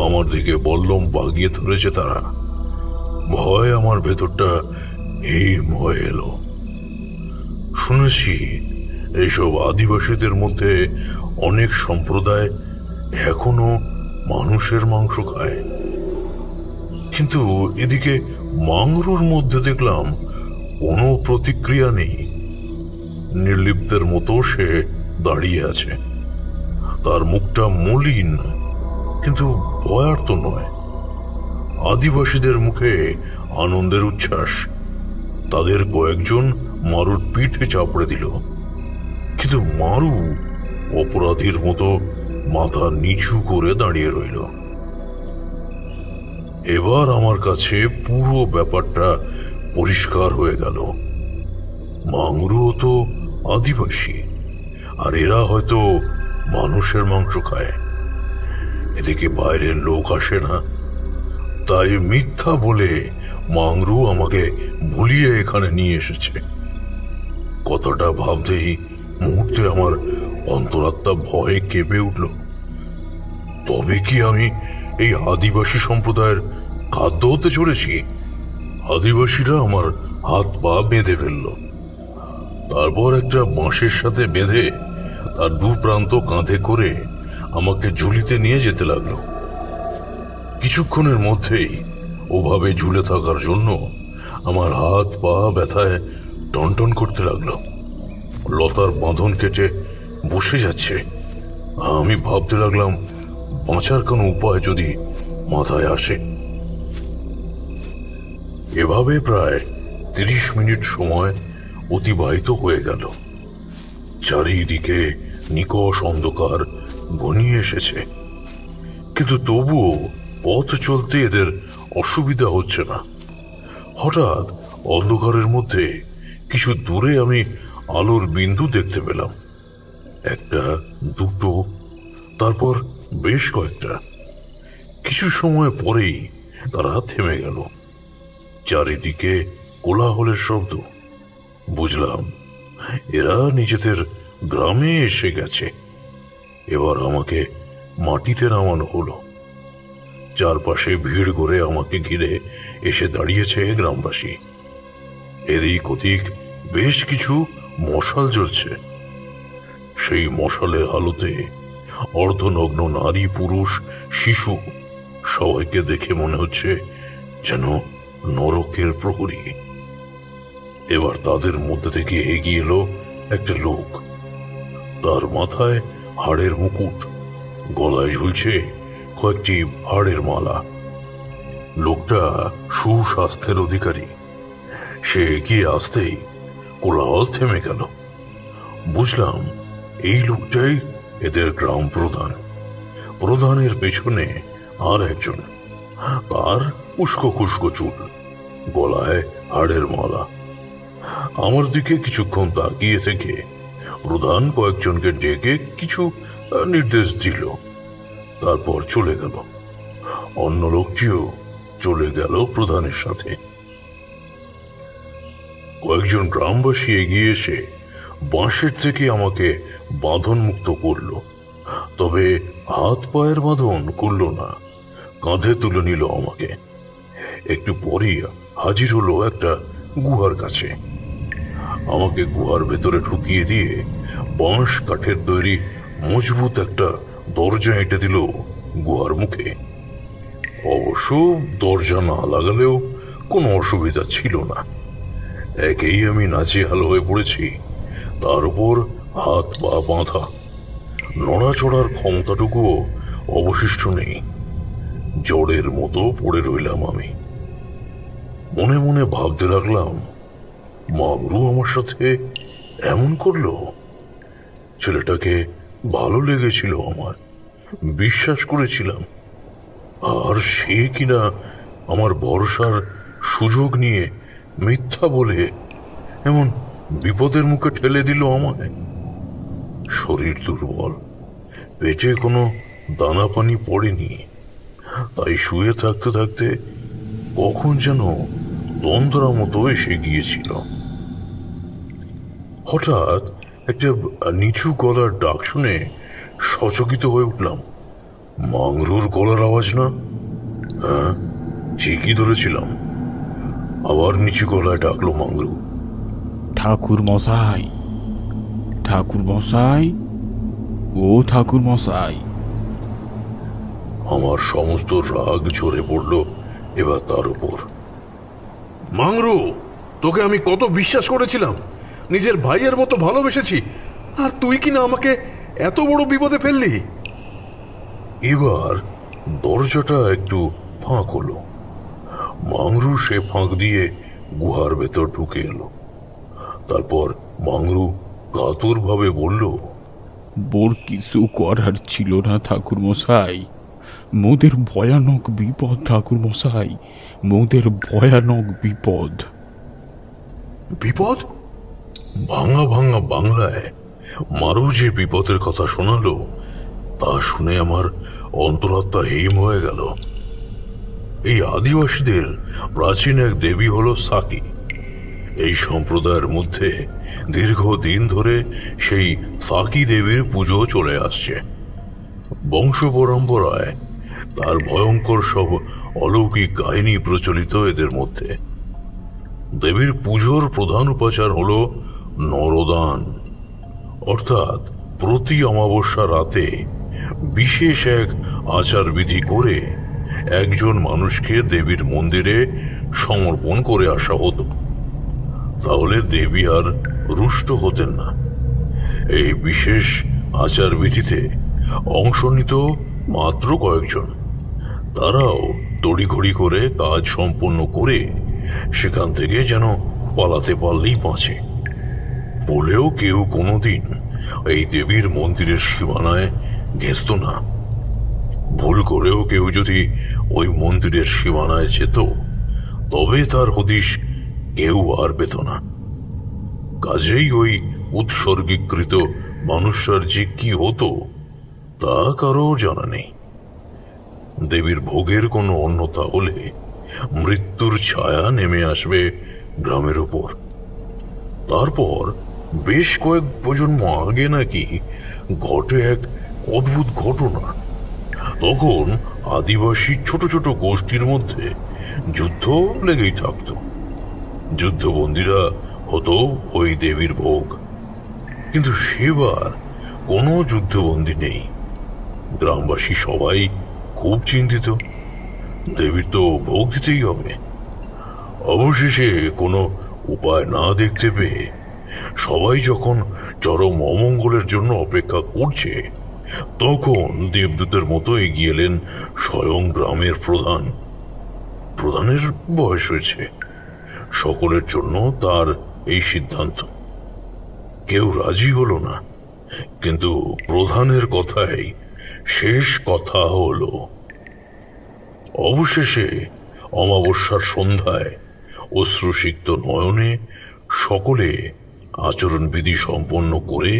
আমার দিকে বল্লম বাগিয়ে ধরেছে তারা। ভয় আমার ভেতরটা হিম হয়ে এলো। শুনেছি এইসব আদিবাসীদের মধ্যে অনেক সম্প্রদায় এখনো মানুষের মাংস খায়, কিন্তু এদিকে মাংরুর মধ্যে দেখলাম কোনো প্রতিক্রিয়া নেই। নির্লিপ্তের মতো সে দাঁড়িয়ে আছে। তার মুখটা মলিন, কিন্তু ভয়ার্ত নয়। আদিবাসীদের মুখে আনন্দের উচ্ছ্বাস। তাদের কয়েকজন মারুর পিঠে চাপড়ে দিল, কিন্তু মারু অপরাধীর মতো মাথা নিচু করে দাঁড়িয়ে রইল। এবার আমার কাছে পুরো ব্যাপারটা পরিষ্কার হয়ে গেল। মাংরুও তো আদিবাসী, আর এরা হয়তো মানুষের মাংস খায়। এদিকে বাইরের লোক আসে না, তাই মিথ্যা বলে মাংরু আমাকে ভুলিয়ে এখানে নিয়ে এসেছে। কথাটা ভাবতেই মুহূর্তে আমার অন্তরাত্মা ভয়ে কেঁপে উঠল। তবে কি আমি এই আদিবাসী সম্প্রদায়ের খাদ্য হতে চলেছি? আদিবাসীরা আমার হাত পা বেঁধে ফেলল। তারপর একটা বাঁশের সাথে বেঁধে তার 2 প্রান্ত কাঁধে করে আমাকে ঝুলিতে নিয়ে যেতে লাগলো। কিছুক্ষণের মধ্যেই ওভাবে ঝুলে থাকার জন্য আমার হাত পা ব্যথায় টনটন করতে লাগলো। লতার বাঁধন কেটে বসে যাচ্ছে। আমি ভাবতে লাগলাম, বাঁচার কোনো উপায় যদি মাথায় আসে। এভাবে প্রায় 30 মিনিট সময় অতিবাহিত হয়ে গেল। চারিদিকে নিকষ অন্ধকার ঘনিয়ে এসেছে, কিন্তু তবুও পথ চলতে এদের অসুবিধা হচ্ছে না। হঠাৎ অন্ধকারের মধ্যে কিছু দূরে আমি আলোর বিন্দু দেখতে পেলাম। 1, 2, তারপর বেশ কয়েকটা। কিছু সময় পরেই তারা থেমে গেল। চারিদিকে কোলাহলের শব্দ। বুঝলাম এরা নিজেদের গ্রামে এসে গেছে। এবার আমাকে মাটিতে নামানো হলো। চারপাশে ভিড় করে আমাকে ঘিরে এসে দাঁড়িয়েছে গ্রামবাসী। এদিক ওদিক বেশ কিছু মশাল জ্বলছে। সেই মশালের আলোতে অর্ধনগ্ন নারী, পুরুষ, শিশু সবাইকে দেখে মনে হচ্ছে যেন নরকের প্রহরী। এবার তাদের মধ্যে থেকে এগিয়ে এলো একটা লোক। তার মাথায় হাড়ের মুকুট, গলায় ঝুলছে কয়েকটি হাড়ের মালা। লোকটা সুস্বাস্থ্যের অধিকারী। সে এগিয়ে আসতেই কোলাহল থেমে গেল। বুঝলাম এই লোকটাই এদের গ্রাম প্রধান। প্রধানের পেছনে আর একজন, তার উস্কো খুস্কো চুল, গলায় হাড়ের মালা। আমার দিকে কিছুক্ষণ তাকিয়ে থেকে প্রধান কয়েকজনকে ডেকে কিছু নির্দেশ দিল, তারপর চলে গেল। অন্য লোকটিও চলে গেল প্রধানের সাথে। কয়েকজন গ্রামবাসী এগিয়ে এসে বাঁশের থেকে আমাকে বাঁধন মুক্ত করল, তবে হাত পায়ের বাঁধন করল না, কাঁধে তুলে নিল আমাকে। একটু পরেই হাজির হলো একটা গুহার কাছে। আমাকে গুহার ভেতরে ঢুকিয়ে দিয়ে বাঁশ কাঠের তৈরি মজবুত একটা দরজা এঁটে দিল গুহার মুখে। অবশ্য দরজা না লাগালেও কোনো অসুবিধা ছিল না। একেই আমি নাজেহাল হয়ে পড়েছি, তার উপর হাত পা বাঁধা, নড়াচড়ার ক্ষমতাটুকুও অবশিষ্ট নেই। জড়ের মতো পড়ে রইলাম আমি। মনে মনে ভাবতে লাগলাম, মাংরু আমার সাথে এমন করলো। ছেলেটাকে ভালো লেগেছিল আমার, বিশ্বাস করেছিলাম, আর সে কিনা আমার ভরসার সুযোগ নিয়ে মিথ্যা বলে এমন বিপদের মুখে ঠেলে দিল আমায়। শরীর দুর্বল, পেটে কোনো দানা পানি পড়েনি, তাই শুয়ে থাকতে থাকতে কখন যেন তন্দ্রা মতো এসে গিয়েছিল। হঠাৎ একটা নিচু গলার ডাক শুনে সচকিত হয়ে উঠলাম। মাংরুর গলার আওয়াজ না? হ্যাঁ, ঠিকই ধরেছিলাম। আবার নিচু গলায় ডাকলো মাংরু, ঠাকুর মশাই, ঠাকুর মশাই, ও ঠাকুর মশাই। আমার সমস্ত রাগ ঝরে পড়ল এবার তার উপর। মাংরু, তোকে আমি কত বিশ্বাস করেছিলাম, নিজের ভাইয়ের মতো ভালোবেসেছি, আর তুই কিনা আমাকে এত বড় বিপদে ফেললি। এবার দরজাটা একটু ফাঁক হলো। মাংরু সে ফাঁক দিয়ে গুহার ভেতর ঢুকে এলো। তারপর মাংরু কাতর ভাবে বলল, বোর কিছু করার ছিল না ঠাকুর মশাই, মোদের ভয়ানক বিপদ ঠাকুর মশাই, মোদের ভয়ানক বিপদ। বিপদ? ভাঙা ভাঙা বাংলায় মারু যে বিপদের কথা শোনালো, তা শুনে আমার অন্তরাত্মা হিম হয়ে গেল। এই আদিবাসীদের প্রাচীন এক দেবী হলো সাকি। এই সম্প্রদায়ের মধ্যে দীর্ঘদিন ধরে সেই সাকি দেবীর পুজো চলে আসছে। বংশ পরম্পরায় তার ভয়ঙ্কর সব অলৌকিক কাহিনী প্রচলিত এদের মধ্যে। দেবীর পুজোর প্রধান উপাচার হলো নরদান, অর্থাৎ প্রতি অমাবস্যা রাতে বিশেষ এক আচার বিধি করে একজন মানুষকে দেবীর মন্দিরে সমর্পণ করে আসা হতো। তাহলে দেবী আর রুষ্ট হতেন না। এই বিশেষ আচার বিধিতে অংশ নিত মাত্র কয়েকজন। তারাও তড়িঘড়ি করে কাজ সম্পন্ন করে সেখান থেকে যেন পালাতে পারলেই বাঁচে। বলেও কেউ কোনোদিন এই দেবীর মন্দিরের সীমানায় ঘেঁষত না। ভুল করেও কেউ যদি ওই মন্দিরের সীমানায় যেত, তবে তার হদিশ কেউ আর পেত না। কাজেই ওই উৎসর্গীকৃত মানুষটার যে কি হতো তা কারো জানা নেই। দেবীর ভোগের কোনো অন্যতা হলে মৃত্যুর ছায়া নেমে আসবে গ্রামের উপর। তারপর বেশ কয়েক প্রজন্ম আগে নাকি ঘটে এক অদ্ভুত ঘটনা। তখন আদিবাসী ছোট ছোট গোষ্ঠীর মধ্যে যুদ্ধ লেগেই থাকত। যুদ্ধবন্দীরা হতো ওই দেবীর ভোগ। কিন্তু সেবার কোনো যুদ্ধবন্দী নেই। গ্রামবাসী সবাই খুব চিন্তিত, দেবীর তো ভোগ দিতেই হবে। অবশেষে কোনো উপায় না দেখতে পেয়ে সবাই যখন চরম অমঙ্গলের জন্য অপেক্ষা করছে, তখন দেবদূতের মতো এগিয়ে এলেন স্বয়ং গ্রামের প্রধান। প্রধানের বয়স হয়েছে, সকলের জন্য তার এই সিদ্ধান্ত। কেউ রাজি হলো না, কিন্তু প্রধানের কথাই শেষ কথা হলো। অবশেষে অমাবস্যার সন্ধ্যায় অশ্রুসিক্ত নয়নে সকলে আচরণবিধি সম্পন্ন করে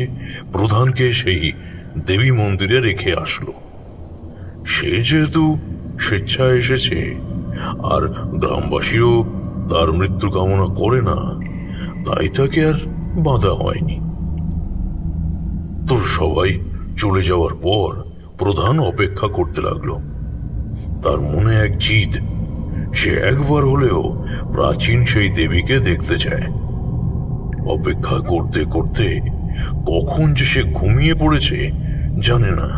প্রধানকে সেই দেবী মন্দিরে রেখে আসলো। সে যেহেতু স্বেচ্ছায় এসেছে আর গ্রামবাসীও তার মৃত্যু কামনা করে না, তাই তাকে আর বাধা হয়নি। তো সবাই চলে যাওয়ার পর প্রধান অপেক্ষা করতে লাগলো। তার মনে এক জিদ, সে একবার হলেও প্রাচীন সেই দেবীকে দেখতে চায়। অপেক্ষা করতে করতে কখন যে সে ঘুমিয়ে পড়েছে জানে না।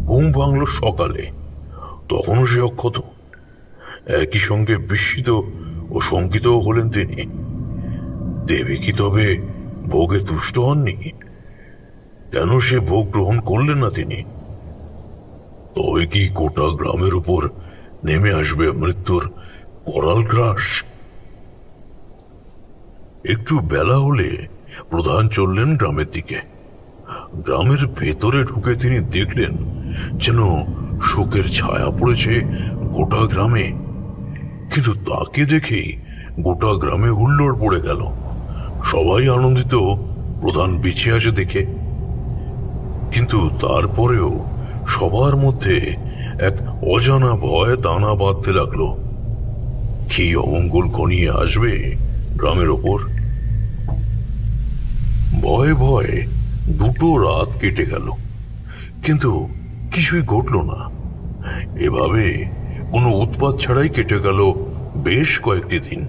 ঘুম ভাঙল সকালে, তখনও সে অক্ষত। একই সঙ্গে বিস্মিত ও শঙ্কিতও হলেন তিনি। দেবী কি তবে ভোগে তুষ্ট হননি? কেন সে ভোগ গ্রহণ করলেন না তিনি? তবে কি গোটা গ্রামের উপর নেমে আসবে মৃত্যুর করাল গ্রাস? একটু বেলা হলে প্রধান চললেন গ্রামের দিকে। গ্রামের ভেতরে ঢুকে তিনি দেখলেন যেন শোকের ছায়া পড়েছে গোটা গ্রামে। কিন্তু তাকে দেখেই গোটা গ্রামে হুল্লোড় পড়ে গেল। সবাই আনন্দিত প্রধান বেঁচে আছে দেখে। কিন্তু তারপরেও সবার মধ্যে এক অজানা ভয় দানা বাঁধতে লাগলো। কি অমঙ্গল ঘনিয়ে আসবে গ্রামের ওপর? ভয়ে ভয়ে 2 রাত কেটে গেল, কিন্তু কিছুই ঘটল না। এভাবে কোনো উৎপাত ছাড়াই কেটে গেল বেশ কয়েকটি দিন।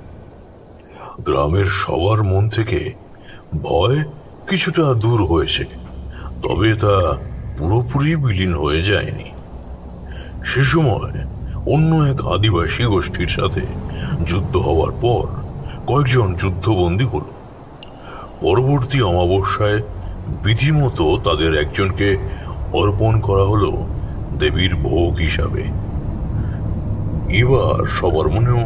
গ্রামের সবার মন থেকে ভয় কিছুটা দূর হয়েছে, তবে তা পুরোপুরি বিলীন হয়ে যায়নি। সে সময় অন্য এক আদিবাসী গোষ্ঠীর সাথে যুদ্ধ হওয়ার পর কয়েকজন যুদ্ধবন্দী হল। পরবর্তী অমাবস্যায় বিধিমতো তাদের একজনকে অর্পণ করা হলো দেবীর ভোগ হিসাবে। এবার সবার মনেও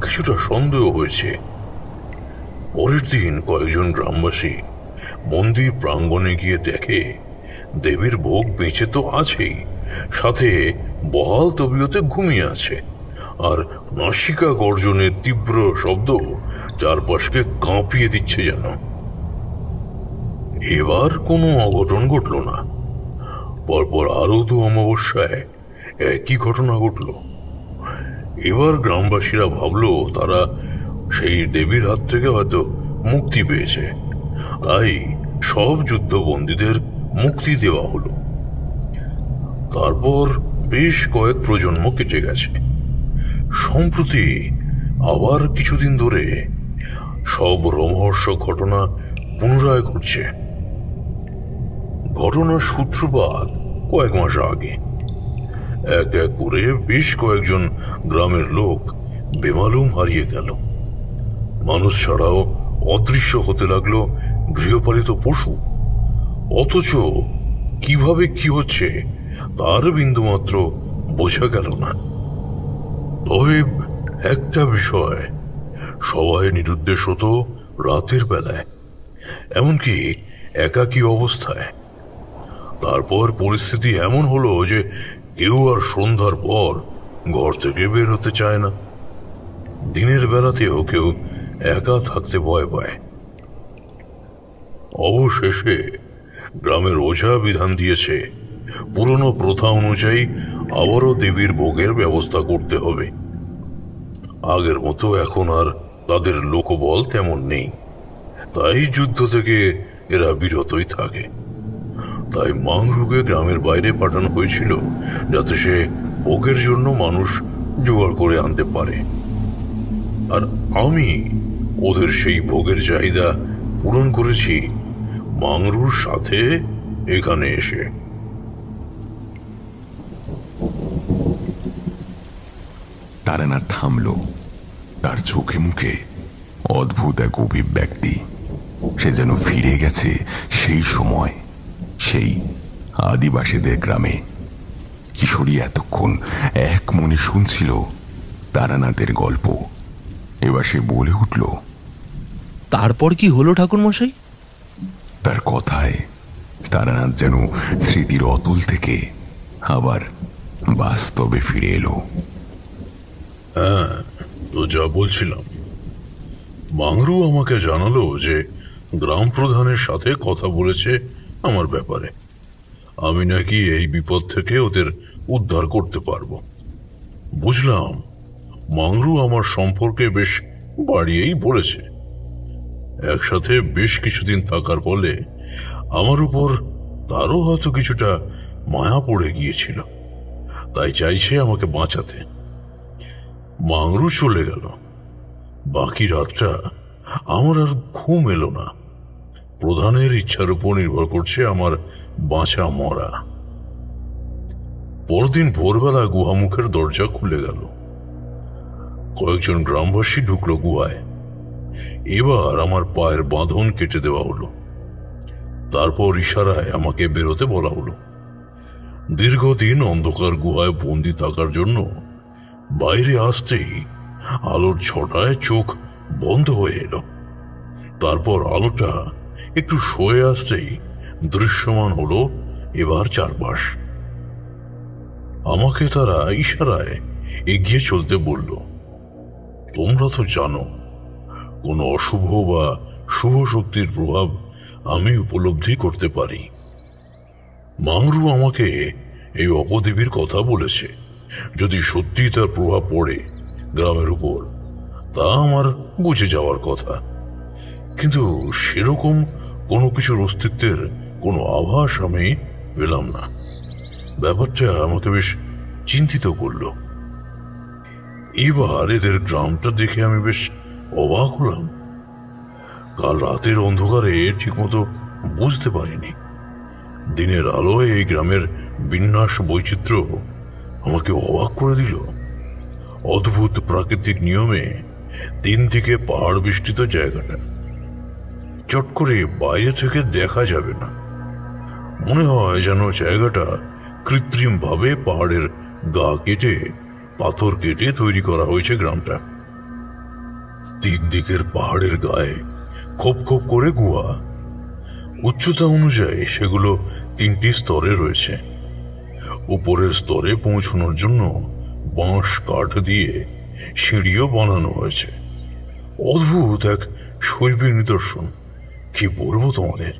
কিছুটা সন্দেহ হয়েছে। পরের দিন কয়েকজন গ্রামবাসী মন্দির প্রাঙ্গণে গিয়ে দেখে দেবীর ভোগ বেঁচে তো আছেই, সাথে বহাল তবিয়তে ঘুমিয়ে আছে, আর নাসিকা গর্জনের তীব্র শব্দ চারপাশকে কাঁপিয়ে দিচ্ছে যেন। এবার কোনো অঘটন ঘটল না। পরপর আরো 2 অমাবস্যায় একই ঘটনা ঘটল। এবার গ্রামবাসীরা ভাবলো তারা সেই দেবীর হাত থেকে হয়তো মুক্তি পেয়েছে, তাই সব যুদ্ধবন্দীদের মুক্তি দেওয়া হলো। তারপর বেশ কয়েক প্রজন্ম কেটে গেছে। সম্প্রতি আবার কিছুদিন ধরে সব রোমহর্ষক ঘটনা পুনরায় ঘটছে। ঘটনার সূত্রপাত কয়েক মাস আগে। এক এক করে বেশ কয়েকজন গ্রামের লোক বেমালুম হারিয়ে গেল। মানুষ ছাড়াও অদৃশ্য হতে লাগলো গৃহপালিত পশু। অথচ কিভাবে কি হচ্ছে তার বিন্দুমাত্র বোঝা গেল না। তবে একটা বিষয়, সবাই নিরুদ্দেশ হতো রাতের বেলায়, এমনকি একাকী অবস্থায়। তারপর পরিস্থিতি এমন হলো যে কেউ আর সন্ধ্যার পর ঘর থেকে বের হতে চায় না। দিনের বেলাতেও কেউ একা থাকতে ভয় পায়। অবশেষে গ্রামের ওঝা বিধান দিয়েছে পুরনো প্রথা অনুযায়ী আবারও দেবীর ভোগের ব্যবস্থা করতে হবে। আগের মতো এখন আর তাদের লোকবল তেমন নেই, তাই যুদ্ধ থেকে এরা বিরতই থাকে। তাই মাংরুকে গ্রামের বাইরে পাঠানো হয়েছিল, যাতে সে ভোগের জন্য মানুষ জোগাড় করে আনতে পারে। আর আমি ওদের সেই ভোগের চাহিদা পূরণ করেছি মাংরুর সাথে এখানে এসে। তারানাথ থামল। তার চোখে মুখে অদ্ভুত এক অভিব্যক্তি। সে যেন ফিরে গেছে সেই সময়, সেই আদিবাসীদের গ্রামে। কিশোরী এতক্ষণ এক মনে শুনছিল তারানাথের গল্প। এবার সে বলে উঠল, তারপর কি হলো ঠাকুরমশাই? তার কথায় তারানাথ যেন স্মৃতির অতল থেকে আবার বাস্তবে ফিরে এলো। হ্যাঁ, তো যা বলছিলাম, মাংরু আমাকে জানালো যে গ্রাম প্রধানের সাথে কথা বলেছে আমার ব্যাপারে। আমি নাকি এই বিপদ থেকে ওদের উদ্ধার করতে পারবো। বুঝলাম মাংরু আমার সম্পর্কে বেশ বাড়িয়েই বলেছে। একসাথে বেশ কিছুদিন থাকার ফলে আমার উপর তারও হয়তো কিছুটা মায়া পড়ে গিয়েছিল, তাই চাইছে আমাকে বাঁচাতে। মাংরু চলে গেল। বাকি রাতটা আমার আর ঘুম এলো না। প্রধানের ইচ্ছার উপর নির্ভর করছে আমার বাঁচা মরা। পরদিন ভোরবেলা গুহামুখের দরজা খুলে গেল। কয়েকজন গ্রামবাসী ঢুকলো গুহায়। এবার আমার পায়ের বাঁধন কেটে দেওয়া হলো। তারপর ইশারায় আমাকে বেরোতে বলা হলো। দীর্ঘদিন অন্ধকার গুহায় বন্দি থাকার জন্য বাইরে আসতেই আলোর ছটায় চোখ বন্ধ হয়ে এলো। তারপর আলোটা একটু সয়ে আসতেই দৃশ্যমান হলো এবার চারপাশ। আমাকে তারা ইশারায় এগিয়ে চলতে বলল। তোমরা তো জানো, কোনো অশুভ বা শুভ শক্তির প্রভাব আমি উপলব্ধি করতে পারি। মাংরু আমাকে এই অপদেবীর কথা বলেছে। যদি সত্যি তার প্রভাব পড়ে গ্রামের উপর, তা আমার বুঝে যাওয়ার কথা। কিন্তু সেরকম কোনো কিছুর অস্তিত্বের কোনো আভাস আমি পেলাম না। ব্যাপারটা আমাকে বেশ চিন্তিত করল। এবার এদের গ্রামটা দেখে আমি বেশ অবাক হলাম। কাল রাতের অন্ধকারে ঠিকমতো বুঝতে পারিনি। দিনের আলোয় এই গ্রামের বিন্যাস বৈচিত্র্য আমাকে অবাক করে দিল। অদ্ভুত প্রাকৃতিক নিয়মে তিন দিকে পাহাড় বেষ্টিত জায়গাটা। চট করে বাইরে থেকে দেখা যাবে না। মনে হয় যেন জায়গাটা কৃত্রিম ভাবে পাহাড়ের গা কেটে, পাথর কেটে তৈরি করা হয়েছে গ্রামটা। তিন দিকের পাহাড়ের গায়ে খোপ খোপ করে গুহা। উচ্চতা অনুযায়ী সেগুলো তিনটি স্তরে রয়েছে। উপরের স্তরে পৌঁছানোর জন্য বাঁশ কাঠ দিয়ে সিঁড়িও বানানো হয়েছে। অদ্ভুত এক শৈল্পিক নিদর্শন, কি বলবো তোমাদের।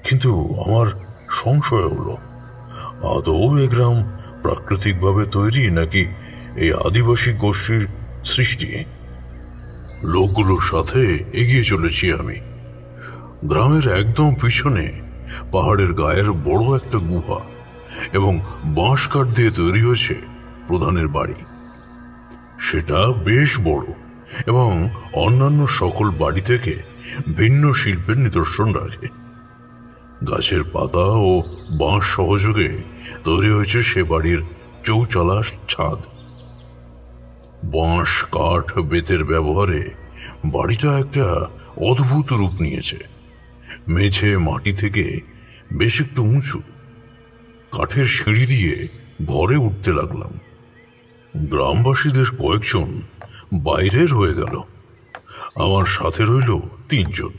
কিন্তু আমার সংশয় হলো, আদৌ এ গ্রাম প্রাকৃতিকভাবে তৈরি নাকি এই আদিবাসী গোষ্ঠীর সৃষ্টি। লোকগুলোর সাথে এগিয়ে চলেছি আমি। গ্রামের একদম পিছনে পাহাড়ের গায়ের বড় একটা গুহা এবং বাঁশ কাঠ দিয়ে তৈরি হয়েছে প্রধানের বাড়ি। সেটা বেশ বড় এবং অন্যান্য সকল বাড়ি থেকে ভিন্ন শিল্পের নিদর্শন রাখে। গাছের পাতা ও বাঁশ সহযোগে তৈরি হয়েছে সে বাড়ির চৌচালা ছাদ। বাঁশ কাঠ বেতের ব্যবহারে বাড়িটা একটা অদ্ভুত রূপ নিয়েছে। মেঝে মাটি থেকে বেশ একটু উঁচু। কাঠের সিঁড়ি দিয়ে ঘরে উঠতে লাগলাম। গ্রামবাসীদের কয়েকজন বাইরে রয়ে গেল। আমার সাথে রইল তিনজন।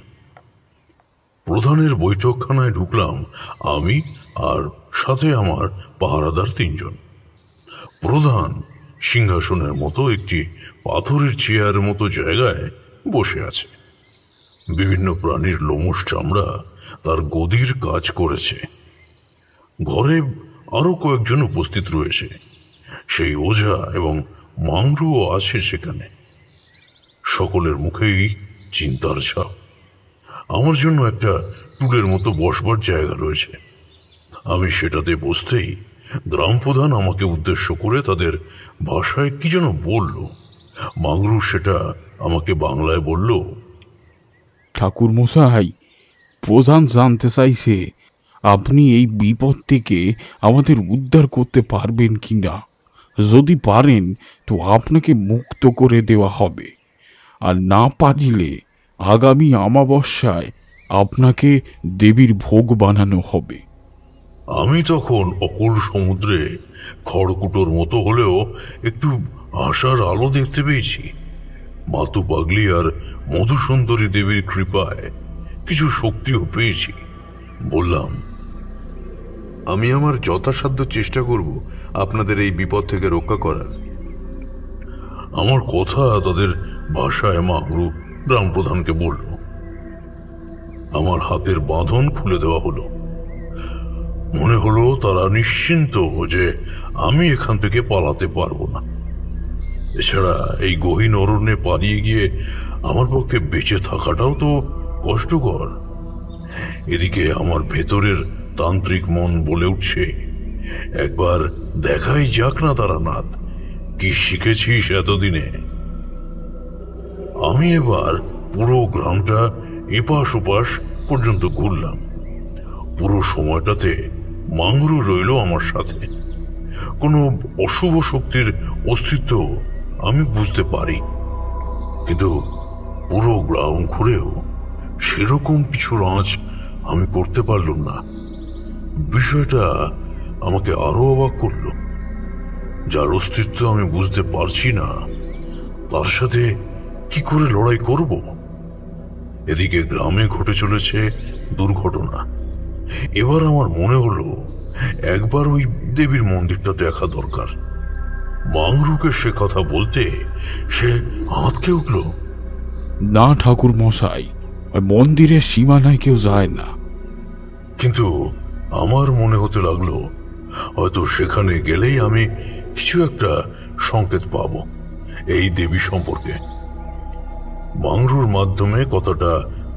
প্রধানের বৈঠকখানায় ঢুকলাম আমি আর সাথে আমার পাহারাদার তিনজন। প্রধান সিংহাসনের মতো একটি পাথরের চেয়ারের মতো জায়গায় বসে আছে। বিভিন্ন প্রাণীর লোমশ চামড়া তার গদির কাজ করেছে। ঘরে আরো কয়েকজন উপস্থিত রয়েছে। সেই ওঝা এবং মাংরুও আছে সেখানে। সকলের মুখেই চিন্তার ছাপ। আমার জন্য একটা টুলের মতো বসবার জায়গা রয়েছে। আমি সেটাতে বসতেই গ্রাম প্রধান আমাকে উদ্দেশ্য করে তাদের ভাষায় কি যেন বলল। মাংরু সেটা আমাকে বাংলায় বলল। ঠাকুর মশাই, প্রধান জানতে চাইছে আপনি এই বিপদ থেকে আমাদের উদ্ধার করতে পারবেন কিনা। যদি পারেন তো আপনাকে মুক্ত করে দেওয়া হবে, আর না পারিলে আগামী অমাবস্যায় আপনাকে দেবীর ভোগ বানানো হবে। আমি তখন অকুল সমুদ্রে খড়কুটোর মতো হলেও একটু আশার আলো দেখতে পেয়েছি। মাতু পাগলি আর মধুসুন্দরী দেবীর কৃপায় কিছু শক্তিও পেয়েছি। বললাম, আমি আমার যথাসাধ্য চেষ্টা করব আপনাদের এই বিপদ থেকে রক্ষা করার। আমার কথা তাদের ভাষায় মাংরু গ্রাম প্রধানকে বলল। আমার হাতের বাঁধন খুলে দেওয়া হলো। মনে হলো তারা নিশ্চিন্ত যে আমি এখান থেকে পালাতে পারবো না। এছাড়া এই গহীন অরণ্যে পালিয়ে গিয়ে আমার পক্ষে বেঁচে থাকাটাও তো কষ্টকর। এদিকে আমার ভেতরের তান্ত্রিক মন বলে উঠছে, একবার দেখাই যাক না তারানাথ, কি শিখেছিস এতদিনে। আমি এবার পুরো গ্রামটা এপাশ ওপাশ পর্যন্ত ঘুরলাম। পুরো সময়টাতে মাংরু রইল আমার সাথে। কোনো অশুভ শক্তির অস্তিত্ব আমি বুঝতে পারি, কিন্তু পুরো গ্রাম ঘুরেও সেরকম কিছু আঁচ আমি করতে পারলাম না। বিষয়টা আমাকে আরো অবাক করল। যার অস্তিত্ব আমি বুঝতে পারছি না, তার সাথে কি করে লড়াই করব? এদিকে গ্রামে ঘটে চলেছে দুর্ঘটনা। এবার আমার মনে হলো একবার ওই দেবীর মন্দিরটা দেখা দরকার। মাংরুকে সে কথা বলতে সে আঁতকে উঠল। না ঠাকুর মশাই, ওই মন্দিরের সীমানায় কেউ যায় না। কিন্তু আমার মনে হতে লাগলো হয়তো সেখানে গেলেই আমি কিছু একটা সংকেত পাব এই দেবী সম্পর্কে। মাংরুর মাধ্যমে কথাটা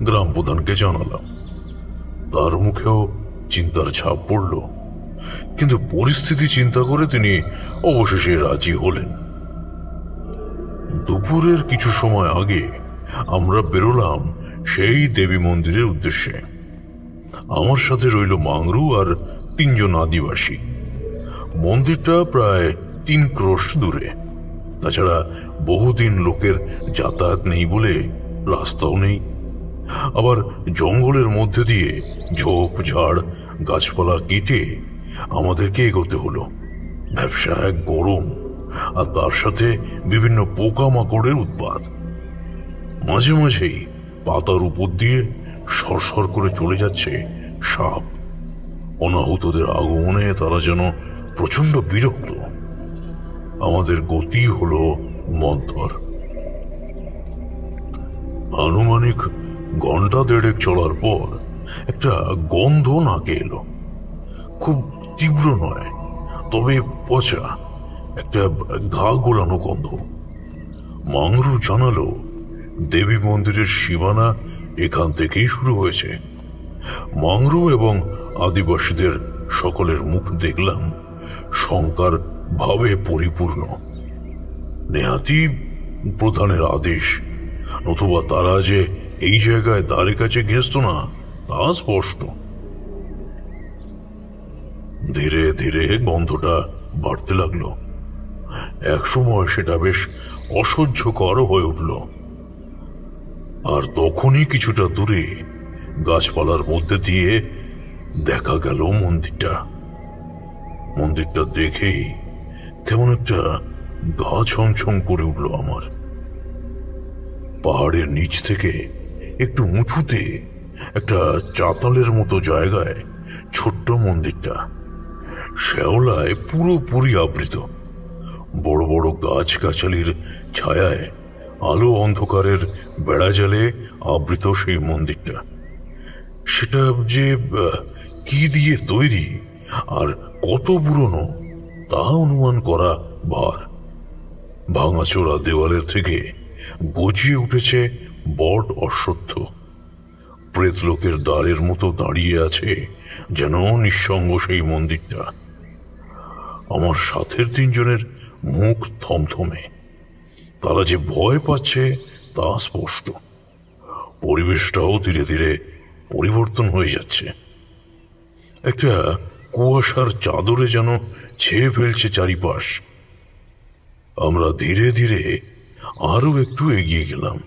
গ্রাম প্রধানকে জানালাম। তার মুখেও চিন্তার ছাপ পড়ল, কিন্তু পরিস্থিতি চিন্তা করে তিনি অবশেষে রাজি হলেন। দুপুরের কিছু সময় আগে আমরা বেরোলাম সেই দেবী মন্দিরের উদ্দেশ্যে। আমার সাথে রইল মাংরু আর 3 জন আদিবাসী। মন্দিরটা প্রায় 3 ক্রোশ দূরে। তাছাড়া বহুদিন লোকের যাতায়াত নেই বলে রাস্তাও নেই। আবার জঙ্গলের মধ্যে দিয়ে ঝোপ ঝাড় গাছপালা কেটে আমাদেরকে এগোতে হলো। ব্যবসা এক গরম, আর তার সাথে বিভিন্ন পোকামাকড়ের উৎপাত। মাঝে মাঝেই পাতার উপর দিয়ে সরসর করে চলে যাচ্ছে সাপ। অনাহুতদের আগমনে তারা যেন প্রচন্ড বিরক্ত। আমাদের গতি হলো মন্থর। আনুমানিক ঘন্টা 1.5 চলার পর একটা গন্ধ নাকে এলো। খুব তীব্র নয়, তবে পচা, একটা ঘা গোলানো গন্ধ। মাংরু জানালো দেবী মন্দিরের সীমানা এখান থেকেই শুরু হয়েছে। মাংরু এবং আদিবাসীদের সকলের মুখ দেখলাম শঙ্কার ভাবে পরিপূর্ণ। নেহাতি প্রধানের আদেশ, নতুবা তারা যে এই জায়গায় দ্বারে কাছে ঘেঁষত না তা স্পষ্ট। ধীরে ধীরে গন্ধটা বাড়তে লাগলো। একসময় সেটা বেশ অসহ্যকর হয়ে উঠল। আর তখনই কিছুটা দূরে গাছপালার মধ্যে দিয়ে দেখা গেল মন্দিরটা। মন্দিরটা দেখেই কেমন একটা গা ছমছম করে উঠল আমার। পাহাড়ের নিচ থেকে একটু উঁচুতে একটা চাতালের মতো জায়গায় ছোট্ট মন্দিরটা। শ্যাওলায় পুরোপুরি আবৃত। বড় বড় গাছগাছালির ছায়ায় আলো অন্ধকারের বেড়াজালে আবৃত সেই মন্দিরটা। সেটা যে কি দিয়ে তৈরি আর কত পুরনো তা অনুমান করা ভার। ভাঙাচোরা দেওয়ালের থেকে গজিয়ে উঠেছে বট অশ্বত্থ। প্রেতলোকের দ্বারের মতো দাঁড়িয়ে আছে যেন নিঃসঙ্গ সেই তারা যে ভয় পাচ্ছে তা স্পষ্ট। পরিবেশটাও ধীরে ধীরে পরিবর্তন হয়ে যাচ্ছে। একটা কুয়াশার চাদরে যেন ছেয়ে ফেলছে চারিপাশ। আমরা ধীরে ধীরে আরো একটু এগিয়ে গেলাম।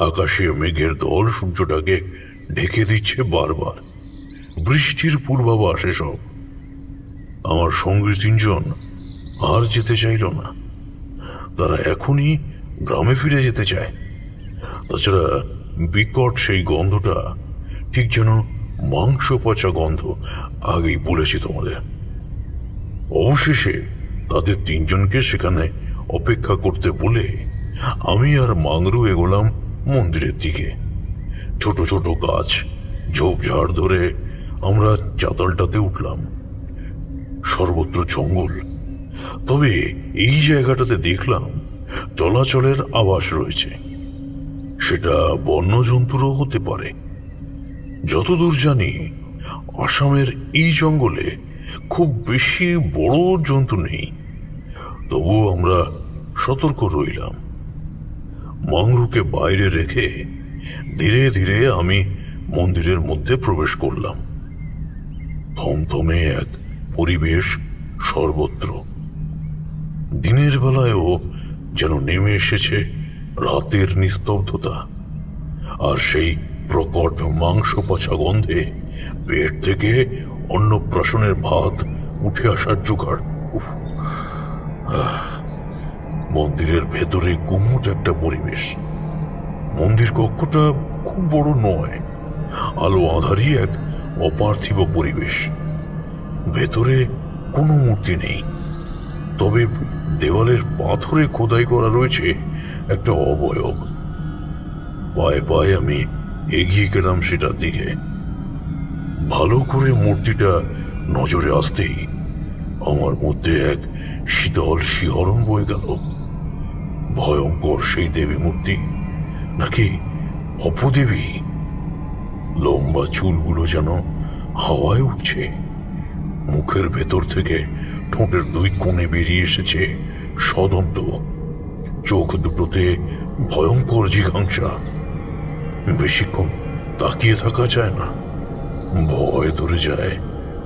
আকাশে মেঘের দল সূর্যটাকে ঢেকে দিচ্ছে বারবার। বৃষ্টির পূর্বাভাস এসব। আমার সঙ্গী তিনজন আর যেতে চাইল না। তারা এখনই গ্রামে ফিরে যেতে চায়। তাছাড়া বিকট সেই গন্ধটা ঠিক যেন মাংস পচা গন্ধ, আগেই বলেছি তোমাদের। অবশেষে তাদের তিনজনকে সেখানে অপেক্ষা করতে বলে আমি আর মাংরু এগোলাম মন্দিরের দিকে। ছোট ছোট গাছ ঝোপঝাড় ধরে আমরা চাতালটাতে উঠলাম। সর্বত্র জঙ্গল, তবে এই জায়গাটাতে দেখলাম চলাচলের আভাস রয়েছে। সেটা বন্যজন্তুরও হতে পারে। যতদূর জানি আসামের এই জঙ্গলে খুব বেশি বড় জন্তু নেই। তবুও আমরা সতর্ক রইলাম। মাংরুকে বাইরে রেখে ধীরে ধীরে আমি মন্দিরের মধ্যে প্রবেশ করলাম। থমথমে এক পরিবেশ সর্বত্র। দিনের বেলায়ও যেন নেমে এসেছে রাতের নিস্তব্ধতা। আর সেই প্রকট মাংস পচা গন্ধে পেট থেকে অন্নপ্রাশনের ভাত উঠে আসার জোগাড়। মন্দিরের ভেতরে গুমুট একটা পরিবেশ। মন্দির কক্ষটা খুব বড় নয়, আলো আঁধারি এক অপার্থিব পরিবেশ। ভেতরে কোনো মূর্তি নেই, তবে দেওয়ালের পাথরে খোদাই করা রয়েছে একটা অবয়ব। পায়ে পায়ে আমি এগিয়ে গেলাম সেটার দিকে। ভালো করে মূর্তিটা নজরে আসতেই আমার মধ্যে এক শীতল শিহরণ বয়ে গেল। ভয়ঙ্কর সেই দেবী মূর্তি, নাকি অপদেবী? লম্বা চুলগুলো যেন হাওয়ায় উঠছে। মুখের ভেতর থেকে ঠোঁটের দুই কোণে বেরিয়ে এসেছে সদন্ত। চোখ দুটোতে ভয়ঙ্কর জিঘাংসা। বেশিক্ষণ তাকিয়ে থাকা যায় না, ভয় ধরে যায়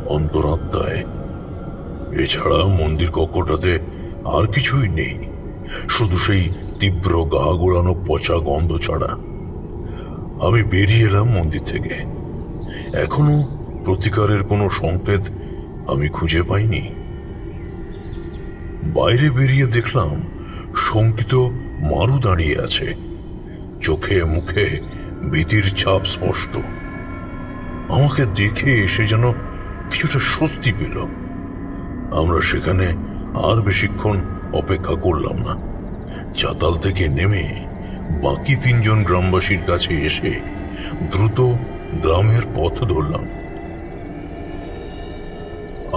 অন্তরাত্মায়। এছাড়া মন্দির কক্ষটাতে আর কিছুই নেই, শুধু সেই তীব্র গা গোড়ানো পচা গন্ধ ছাড়া। আমি বেরিয়ে এলাম মন্দির থেকে। এখনো প্রতিকারের কোনো সংকেত আমি খুঁজে পাইনি। বাইরে বেরিয়ে দেখলাম শঙ্কিত মারু দাঁড়িয়ে আছে। চোখে মুখে ভীতির ছাপ স্পষ্ট। আমাকে দেখে এসে যেন কিছুটা স্বস্তি পেল। আমরা সেখানে আর বেশিক্ষণ অপেক্ষা করলাম না। চাতাল থেকে নেমে বাকি তিনজন গ্রামবাসীর কাছে এসে দ্রুত গ্রামের পথ ধরলাম।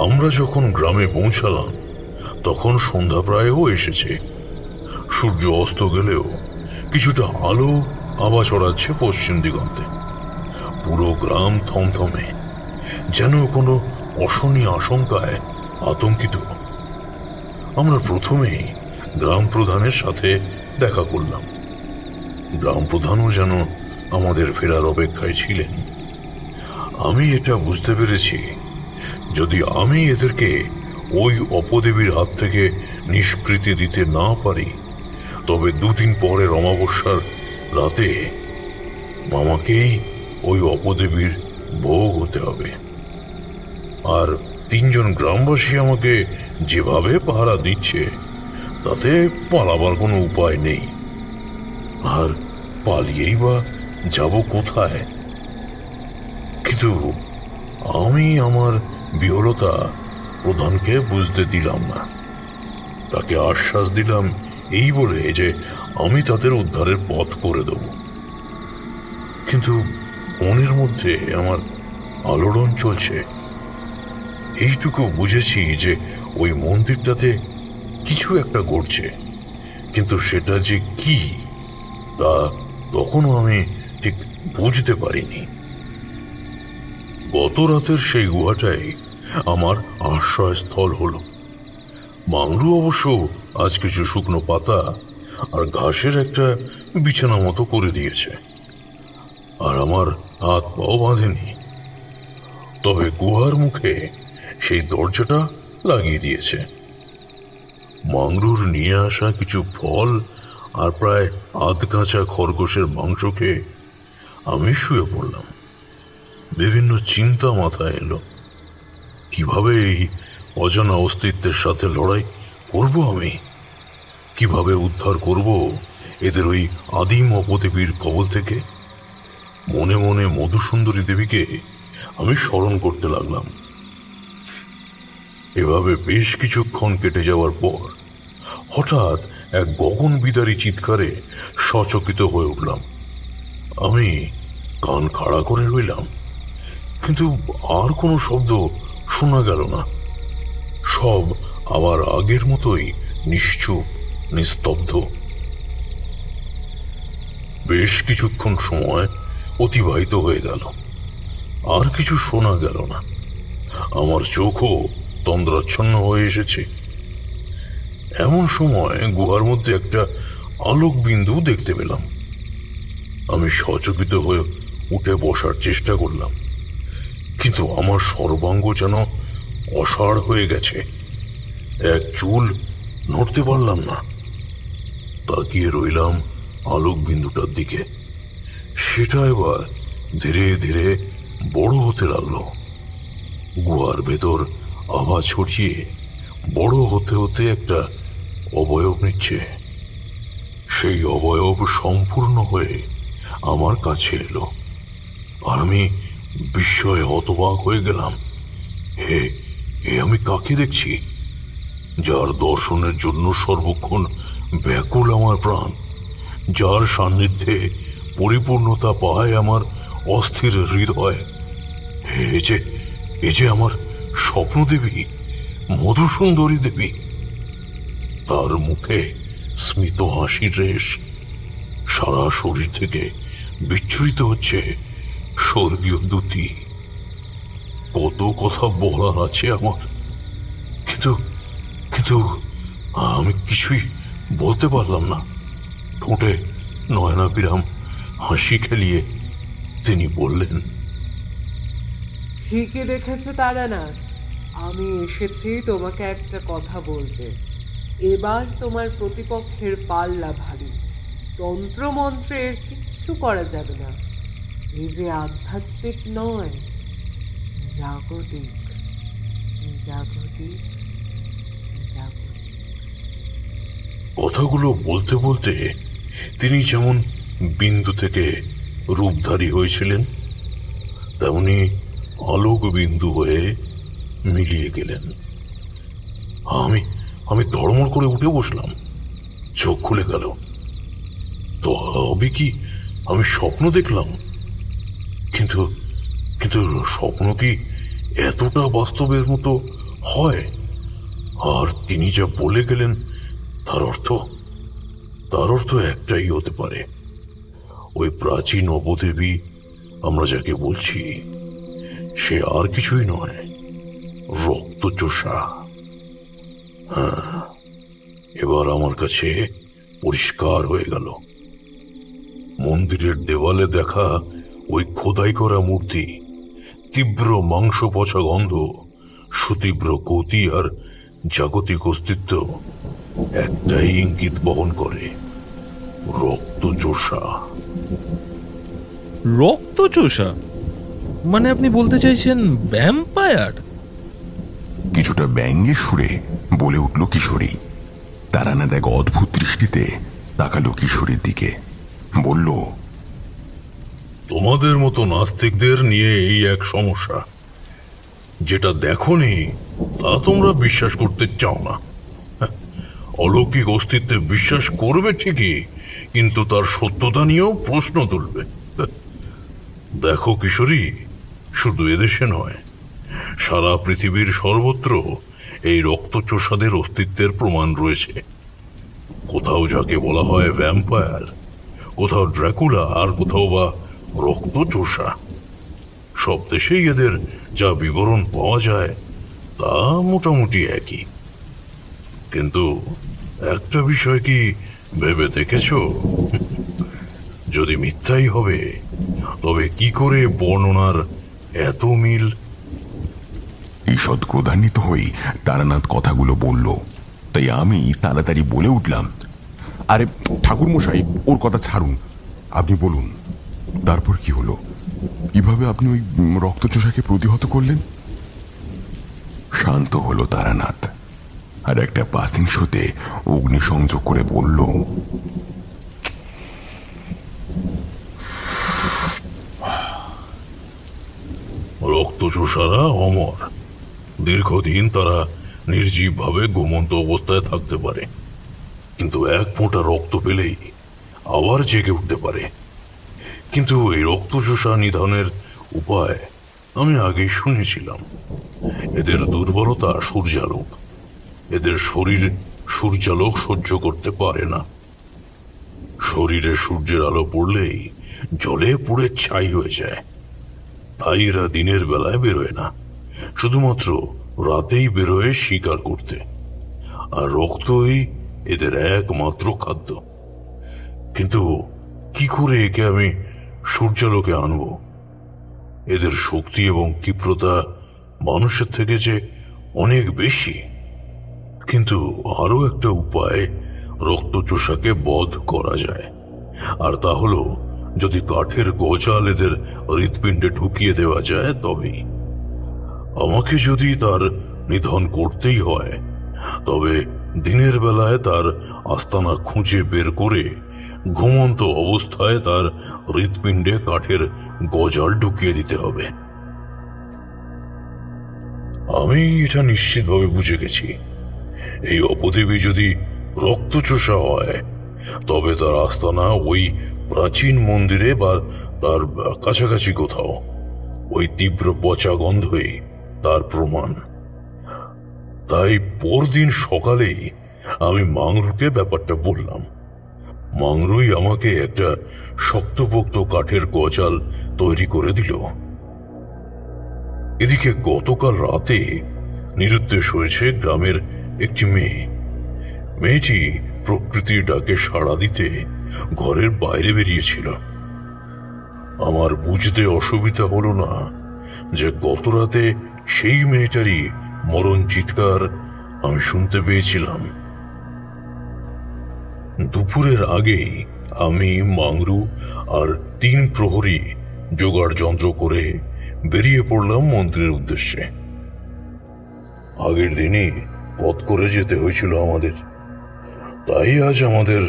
আমরা যখন গ্রামে পৌঁছালাম তখন সন্ধ্যা প্রায়ও এসেছে। সূর্য অস্ত গেলেও কিছুটা আলো আভা ছড়াচ্ছে পশ্চিম দিগন্তে। পুরো গ্রাম থমথমে, যেন কোনো অশনি আশঙ্কায় আতঙ্কিত। আমরা প্রথমেই গ্রাম প্রধানের সাথে দেখা করলাম। গ্রাম প্রধানও যেন আমাদের ফেরার অপেক্ষায় ছিলেন। আমি এটা বুঝতে পেরেছি, যদি আমি এদেরকে ওই অপদেবীর হাত থেকে নিষ্কৃতি দিতে না পারি, তবে দুদিন পরের অমাবস্যার রাতে মামাকেই ওই অপদেবীর ভোগ হতে হবে। আর তিনজন গ্রামবাসী আমাকে যেভাবে পাহারা দিচ্ছে, তাতে পালাবার কোনো উপায় নেই। আর পালিয়েই বা যাব কোথায়? কিন্তু আমি আমার বিহ্বলতা প্রধানকে বুঝতে দিলাম না। তাকে আশ্বাস দিলাম এই বলে যে আমি তাদের উদ্ধারের পথ করে দেব। কিন্তু মনের মধ্যে আমার আলোড়ন চলছে। এইটুকু বুঝেছি যে ওই মন্দিরটাতে কিছু একটা ঘটছে, কিন্তু সেটা যে কি তা তখনও আমি ঠিক বুঝতে পারিনি। গত রাতের সেই গুহাটাই আমার আশ্রয়স্থল হলো। মাংরু অবশ্য আজ কিছু শুকনো পাতা আর ঘাসের একটা বিছানা মতো করে দিয়েছে, আর আমার হাত পাও বাঁধেনি। তবে গুহার মুখে সেই দরজাটা লাগিয়ে দিয়েছে। মাংরুর নিয়ে আসা কিছু ফল আর প্রায় আধ কাঁচা খরগোশের মাংস খেয়ে আমি শুয়ে পড়লাম। বিভিন্ন চিন্তা মাথায় এলো। কিভাবে এই অজানা অস্তিত্বের সাথে লড়াই করব আমি? কিভাবে উদ্ধার করব এদের ওই আদিম অপদেবীর কবল থেকে? মনে মনে মধুসুন্দরী দেবীকে আমি স্মরণ করতে লাগলাম। এভাবে বেশ কিছুক্ষণ কেটে যাওয়ার পর হঠাৎ এক গগনবিদারী চিৎকারে সচকিত হয়ে উঠলাম। আমি কান খাড়া করে রইলাম, কিন্তু আর কোনো শব্দ শোনা গেল না। সব আবার আগের মতোই নিশ্চুপ, নিস্তব্ধ। বেশ কিছুক্ষণ সময় অতিবাহিত হয়ে গেল, আর কিছু শোনা গেল না। আমার চোখও তন্দ্রাচ্ছন্ন হয়ে এসেছে। এমন সময় গুহার মধ্যে একটা আলোক বিন্দু দেখতে পেলাম। আমি সচকিত হয়ে উঠে বসার চেষ্টা করলাম, কিন্তু আমার সর্বাঙ্গ যেন অসাড় হয়ে গেছে। এক চুল নড়তে পারলাম না। তাকিয়ে রইলাম আলোক বিন্দুটার দিকে। সেটা এবার ধীরে ধীরে বড় হতে লাগলো। গুহার ভেতর আওয়াজ ছড়িয়ে বড় হতে হতে একটা অবয়ব নিচ্ছে। সেই অবয়ব সম্পূর্ণ হয়ে আমার কাছে এলো, আর আমি বিস্ময়ে হতবাক হয়ে গেলাম। হে, আমি কাকে দেখছি? যার দর্শনের জন্য সর্বক্ষণ ব্যাকুল আমার প্রাণ, যার সান্নিধ্যে পরিপূর্ণতা পায় আমার অস্থির হৃদয়। এ যে আমার স্বপ্নদেবী, মধুসুন্দরী দেবী। তার মুখে স্মিত হাসির রেশ। সারা শরীর থেকে বিচ্ছুরিত হচ্ছে স্বর্গীয় দ্যুতি। কত কথা বলার আছে আমার, কিন্তু কিন্তু আমি কিছুই বলতে পারলাম না। ঠোঁটে নয়নাভিরাম হাসি খেলিয়ে তিনি বললেন, ঠিকই দেখেছ তারানাথ, আমি এসেছি তোমাকে একটা কথা বলতে। এবার তোমার প্রতিপক্ষের পাল্লা ভারী। তন্ত্রমন্ত্রের কিচ্ছু করা যাবে না। এই যে আধ্যাত্মিক নয়, জাগতিক, জাগতিক, জাগতিক। কথাগুলো বলতে বলতে তিনি যেমন বিন্দু থেকে রূপধারী হয়েছিলেন, তেমনি আলোক বিন্দু হয়ে মিলিয়ে গেলেন। আমি ধড়মড় করে উঠে বসলাম। চোখ খুলে গেল। তো হবে কি আমি স্বপ্ন দেখলাম? কিন্তু কিন্তু স্বপ্ন কি এতটা বাস্তবের মতো হয়? আর তিনি যা বলে গেলেন তার অর্থ একটাই হতে পারে। ওই প্রাচীন অপদেবী আমরা যাকে বলছি, সে আর কিছুই নয়, রক্তচোষা। হ্যাঁ, এবার আমার কাছে পরিষ্কার হয়ে গেল। মন্দিরের দেওয়ালে দেখা ওই খোদাই করা মূর্তি, তীব্র মাংস পচা গন্ধ, সুতীব্র গতি আর জাগতিক অস্তিত্ব একটাই ইঙ্গিত বহন করে, রক্তচোষা। রক্তচোষা মানে আপনি বলতে চাইছেন ভ্যাম্পায়ার? কিছুটা ব্যঙ্গের সুরে বলে উঠল কিশোরী। তারানাথ এক অদ্ভুত দৃষ্টিতে তাকালো কিশোরীর দিকে, বলল, তোমাদের মতো নাস্তিকদের নিয়ে এই এক সমস্যা। যেটা দেখোনি তা তোমরা বিশ্বাস করতে চাও না। অলৌকিক অস্তিত্বে বিশ্বাস করবে ঠিকই, কিন্তু তার সত্যতা নিয়েও প্রশ্ন তুলবে। দেখো কিশোরী, শুধু এদেশে নয়, সারা পৃথিবীর সর্বত্র এই রক্তচোষাদের অস্তিত্বের প্রমাণ রয়েছে। কোথাও যাকে বলা হয় ভ্যাম্পায়ার, কোথাও ড্রাকুলা, আর কোথাও বা রক্তচোষা। সব দেশেই এদের যা বিবরণ পাওয়া যায় তা মোটামুটি একই। কিন্তু একটা বিষয় কি ভেবে দেখেছ? যদি মিথ্যাই হবে তবে কি করে বর্ণনার এত মিল? ঈষৎ ক্রোধান্বিত হয়ে তারানাথ কথাগুলো বলল। তাই আমি তাড়াতাড়ি বলে উঠলাম, আরে ঠাকুর মশাই, ওর কথা ছাড়ুন, আপনি বলুন তারপর কি হলো? কিভাবে আপনি ওই রক্তচোষাকে প্রতিহত করলেন? শান্ত হলো তারানাথ আর একটা পাসিংশোতে অগ্নিসংযোগ করে বলল, রক্তচোষারা অমর। দীর্ঘদিন তারা নির্জীবভাবে ঘুমন্ত অবস্থায় থাকতে পারে, কিন্তু এক ফোঁটা রক্ত পেলেই আবার জেগে উঠতে পারে। কিন্তু এই রক্তচোষা নিধনের উপায় আমি আগেই শুনেছিলাম। এদের দুর্বলতা সূর্যালোক। এদের শরীর সূর্যালোক সহ্য করতে পারে না। শরীরে সূর্যের আলো পড়লেই জলে পুড়ে ছাই হয়ে যায়। তাই এরা দিনের বেলায় বেরোয় না, শুধুমাত্র রাতেই বেরোয় শিকার করতে। আর রক্তই এদের একমাত্র খাদ্য। কিন্তু কি করে একে আমি সূর্যালোকে আনব? এদের শক্তি এবং তীব্রতা মানুষের থেকে যে অনেক বেশি। কিন্তু আরো একটা উপায় রক্তচোষাকে বধ করা যায়, আর তা হলো যদি কাঠের গজাল এদের হৃৎপিণ্ডে ঢুকিয়ে দেওয়া যায় তবেই। আমাকে যদি তার নিধন করতেই হয় তবে দিনের বেলায় তার আস্তানা খুঁজে বের করে ঘুমন্ত অবস্থায় তার হৃৎপিণ্ডে কাঠের গজাল ঢুকিয়ে দিতে হবে। আমি এটা নিশ্চিতভাবে বুঝে গেছি, এই অপদেবী যদি রক্তচোষা হয় তবে তার আস্তানা ওই প্রাচীন মন্দিরে বা তার কাছাকাছি কোথাও। ওই তীব্র পচা গন্ধই তার প্রমাণ। তাই পরদিন সকালেই আমি মাংরুকে ব্যাপারটা বললাম। মাংরুই আমাকে একটা শক্তপোক্ত কাঠের গজাল তৈরি করে দিল। এদিকে গতকাল রাতে নিরুদ্দেশ হয়েছে গ্রামের একটি মেয়ে। মেয়েটি প্রকৃতির ডাকে সাড়া দিতে ঘরের বাইরে বেরিয়েছিল। আমার বুঝতে অসুবিধা হলো না যে গত রাতে সেই মেয়েটারই মরণ চিৎকার আমি শুনতে পেয়েছিলাম। দুপুরের আগেই আমি, মাংরু আর 3 প্রহরী জোগাড় যন্ত্র করে বেরিয়ে পড়লাম মন্দিরের উদ্দেশ্যে। আগের দিনই পথ করে যেতে হয়েছিল আমাদের, তাই আজ আমাদের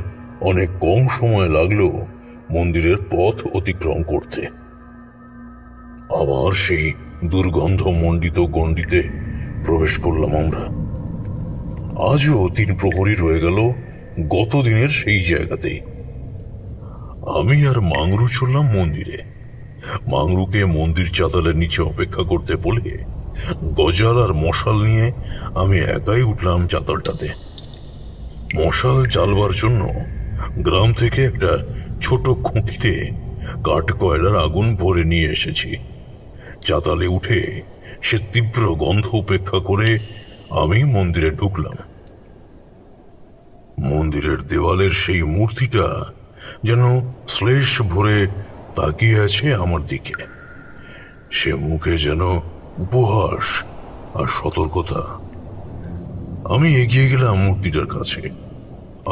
অনেক কম সময় লাগলো মন্দিরের পথ অতিক্রম করতে। আবার সেই দুর্গন্ধ মণ্ডিত গণ্ডিতে প্রবেশ করলাম আমরা। আজও 3 প্রহরী রয়ে গেল গত দিনের সেই জায়গাতেই। আমি আর মাংরু চললাম মন্দিরে। মাংরুকে মন্দির চাতালের নিচে অপেক্ষা করতে বলে গজাল আর মশাল নিয়ে আমি একাই উঠলাম চাতালটাতে। মশাল জ্বালবার জন্য গ্রাম থেকে একটা ছোট খুঁটিতে কাঠ কয়লার আগুন ভরে নিয়ে এসেছি। চাতালে উঠে সে তীব্র গন্ধ উপেক্ষা করে আমি মন্দিরে ঢুকলাম। মন্দিরের দেওয়ালের সেই মূর্তিটা যেন শ্লেষ ভরে তাকিয়ে আছে আমার দিকে। সে মুখে যেন উপহাস আর সতর্কতা। আমি এগিয়ে গেলাম মূর্তিটার কাছে।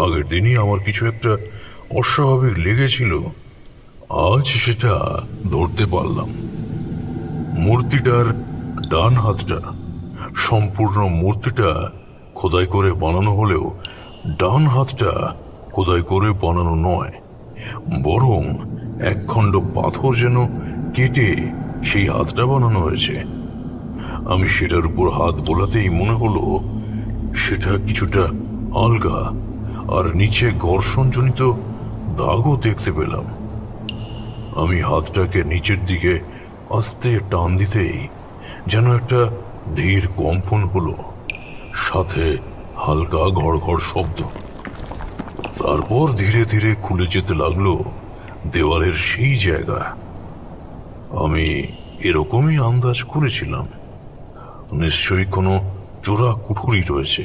আগের দিনই আমার কিছু একটা অস্বাভাবিক লেগেছিল, আজ সেটা ধরতে পারলাম। মূর্তিটার ডান হাতটা, সম্পূর্ণ মূর্তিটা খোদাই করে বানানো হলেও ডান হাতটা খোদাই করে বানানো নয়, বরং একখণ্ড পাথর যেন কেটে সেই হাতটা বানানো হয়েছে। আমি সেটার উপর হাত বোলাতেই মনে হলো সেটা কিছুটা আলগা, আর নিচে ঘর্ষণজনিত দাগও দেখতে পেলাম। আমি হাতটাকে নিচের দিকে আস্তে টান দিতেই যেন একটা ধীর কম্পন হলো, সাথে হালকা ঘড়ঘড় শব্দ। তারপর ধীরে ধীরে খুলে যেতে লাগলো দেওয়ালের সেই জায়গা। আমি এরকমই আন্দাজ করেছিলাম, নিশ্চয়ই কোনো চোরা কুঠুরি রয়েছে।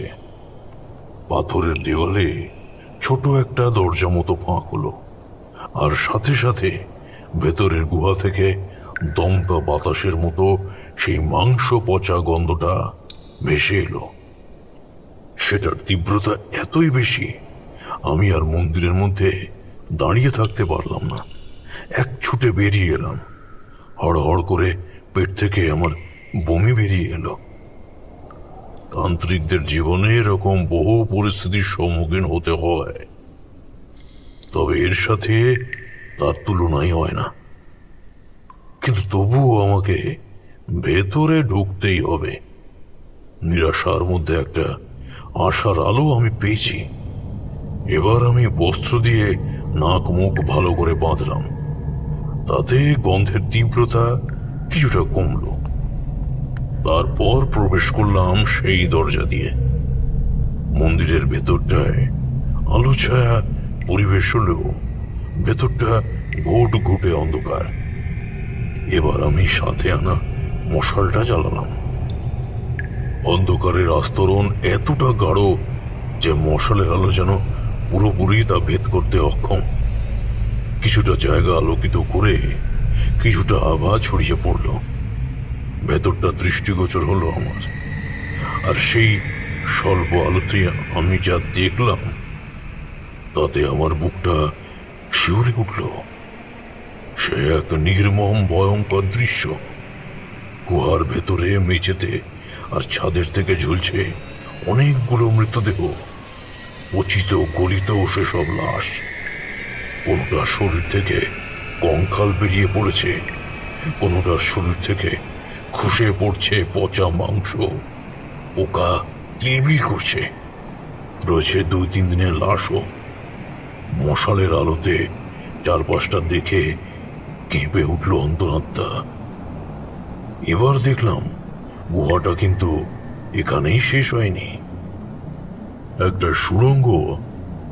পাথরের দেওয়ালে ছোট একটা দরজা মতো ফাঁক হলো, আর সাথে সাথে ভেতরের গুহা থেকে দমকা বাতাসের মতো সেই মাংস পচা গন্ধটা ভেসে এলো। সেটার তীব্রতা এতই বেশি, আমি আর মন্দিরের মধ্যে দাঁড়িয়ে থাকতে পারলাম না। এক ছুটে বেরিয়ে এলাম। হড়হড় করে পেট থেকে আমার বমি বেরিয়ে এলো। তান্ত্রিকদের জীবনে এরকম বহু পরিস্থিতির সম্মুখীন হতে হয়, তবে এর সাথে তার তুলনাই হয় না। কিন্তু তবুও আমাকে ভেতরে ঢুকতেই হবে। নিরাশার মধ্যে একটা আশার আলো আমি পেয়েছি। এবার আমি বস্ত্র দিয়ে নাক মুখ ভালো করে বাঁধলাম, তাতে গন্ধের তীব্রতা কিছুটা কমল। তারপর প্রবেশ করলাম সেই দরজা দিয়ে। মন্দিরের ভেতরটায় আলো ছায়া পরিবেশ হলেও ভেতরটা ঘুট ঘুটে অন্ধকার। এবার আমি সাথে আনা মশালটা জ্বালালাম। অন্ধকারের আস্তরণ এতটা গাঢ় যে মশালের আলো যেন পুরোপুরি তা ভেদ করতে অক্ষম। কিছুটা জায়গা আলোকিত করে কিছুটা আভা ছড়িয়ে পড়ল। ভেতরটা দৃষ্টিগোচর হলো আমার, আর সেই স্বল্প আলোতে আমি যা দেখলাম তাতে আমার বুকটা শিউরে উঠল। সে এক নির্মম ভয়ঙ্কর দৃশ্য। গুহার ভেতরে মেঝেতে আর ছাদের থেকে ঝুলছে অনেকগুলো মৃতদেহ, পচিত গলিত সেসব লাশ। কোনোটার শরীর থেকে কঙ্কাল বেরিয়ে পড়েছে, কোনোটার শরীর থেকে খসে পড়ছে পচা মাংস। পোকা কিলবিল করছে। রয়েছে 2-3 দিনের লাশও। মশালের আলোতে চারপাশটা দেখে কেঁপে উঠল অন্তরাত্মা। এবার দেখলাম গুহাটা কিন্তু এখানেই শেষ হয়নি। একটা সুড়ঙ্গ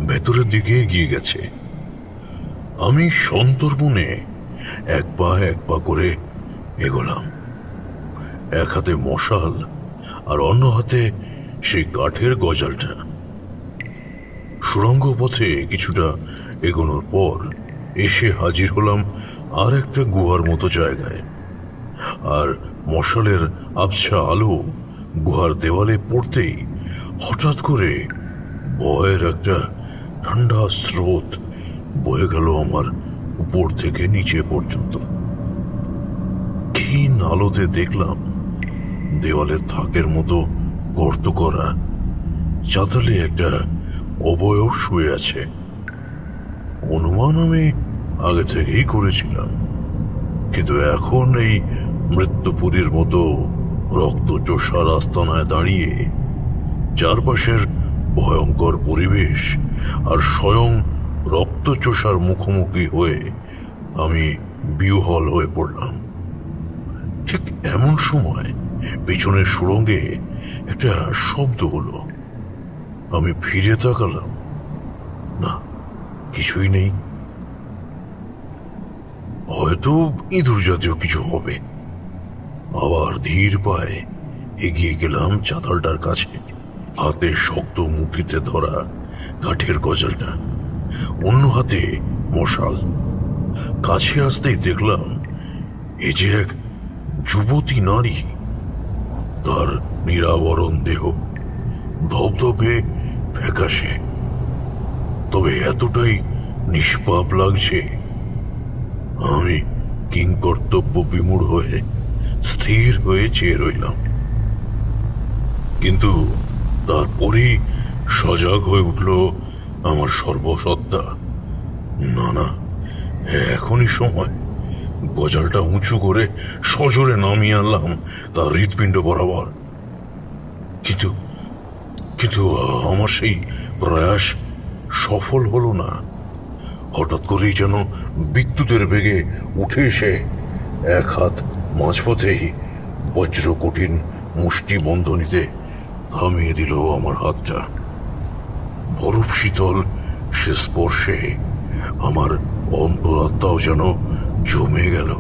ভেতরের দিকে এগিয়ে গেছে। আমি সন্তর্পণে এক পা করে এগোলাম। এক হাতে মশাল আর অন্য হাতে সেই কাঠের গজালটা। সুড়ঙ্গ পথে কিছুটা এগোনোর পর এসে হাজির হলাম আর একটা গুহার মতো জায়গায়। আর মশালের আবছা আলো গুহার দেওয়ালে পড়তেই হঠাৎ করে ভয়ের একটা ঠান্ডা স্রোত বয়ে গেল আমার উপর থেকে নিচে পর্যন্ত। ক্ষীণ আলোতে দেখলাম দেওয়ালের থাকের মতো গর্ত করা চাতালে একটা অবয়ব শুয়ে আছে। অনুমান আমি আগে থেকেই করেছিলাম, কিন্তু এখন এই মৃত্যুপুরীর মতো রক্তচোষার আস্তানায় দাঁড়িয়ে চারপাশের ভয়ঙ্কর পরিবেশ আর স্বয়ং রক্তচোষার মুখোমুখি হয়ে আমি বিহ্বল হয়ে পড়লাম। ঠিক এমন সময় পিছনের সুড়ঙ্গে একটা শব্দ হলো। আমি ফিরে তাকালাম, না, কিছুই নেই। হয়তো ইঁদুর জাতীয় কিছু হবে। আবার ধীর পায়ে এগিয়ে গেলাম চাতালটার কাছে। হাতে শক্ত মুঠিতে ধরা কাঠের গজালটা, অন্য হাতে মশাল। কাছে আসতেই দেখলাম এ যে এক যুবতী নারী। তার নিরাবরণ দেহ, ধবধবে ফ্যাকাশে, তবে এতটাই নিষ্পাপ লাগছে আমি কিংকর্তব্য বিমূঢ় হয়ে স্থির হয়ে চেয়ে রইলাম। কিন্তু তারপরেই সজাগ হয়ে উঠল আমার সর্বসত্তা। না না, এখনই সময়। গজালটা উঁচু করে সজোরে নামিয়ে আনলাম তার হৃৎপিণ্ড বরাবর। কিন্তু কিন্তু আমার সেই প্রয়াস সফল হলো না। হঠাৎ করেই যেন বিদ্যুতের বেগে উঠে এসে এক হাত মাঝপথেই বজ্র কঠিন মুষ্টি বন্ধনীতে থামিয়ে দিল আমার হাতটা। বরফ শীতল সে স্পর্শে আমার অন্তরাত্মাও যেন জমে গেল।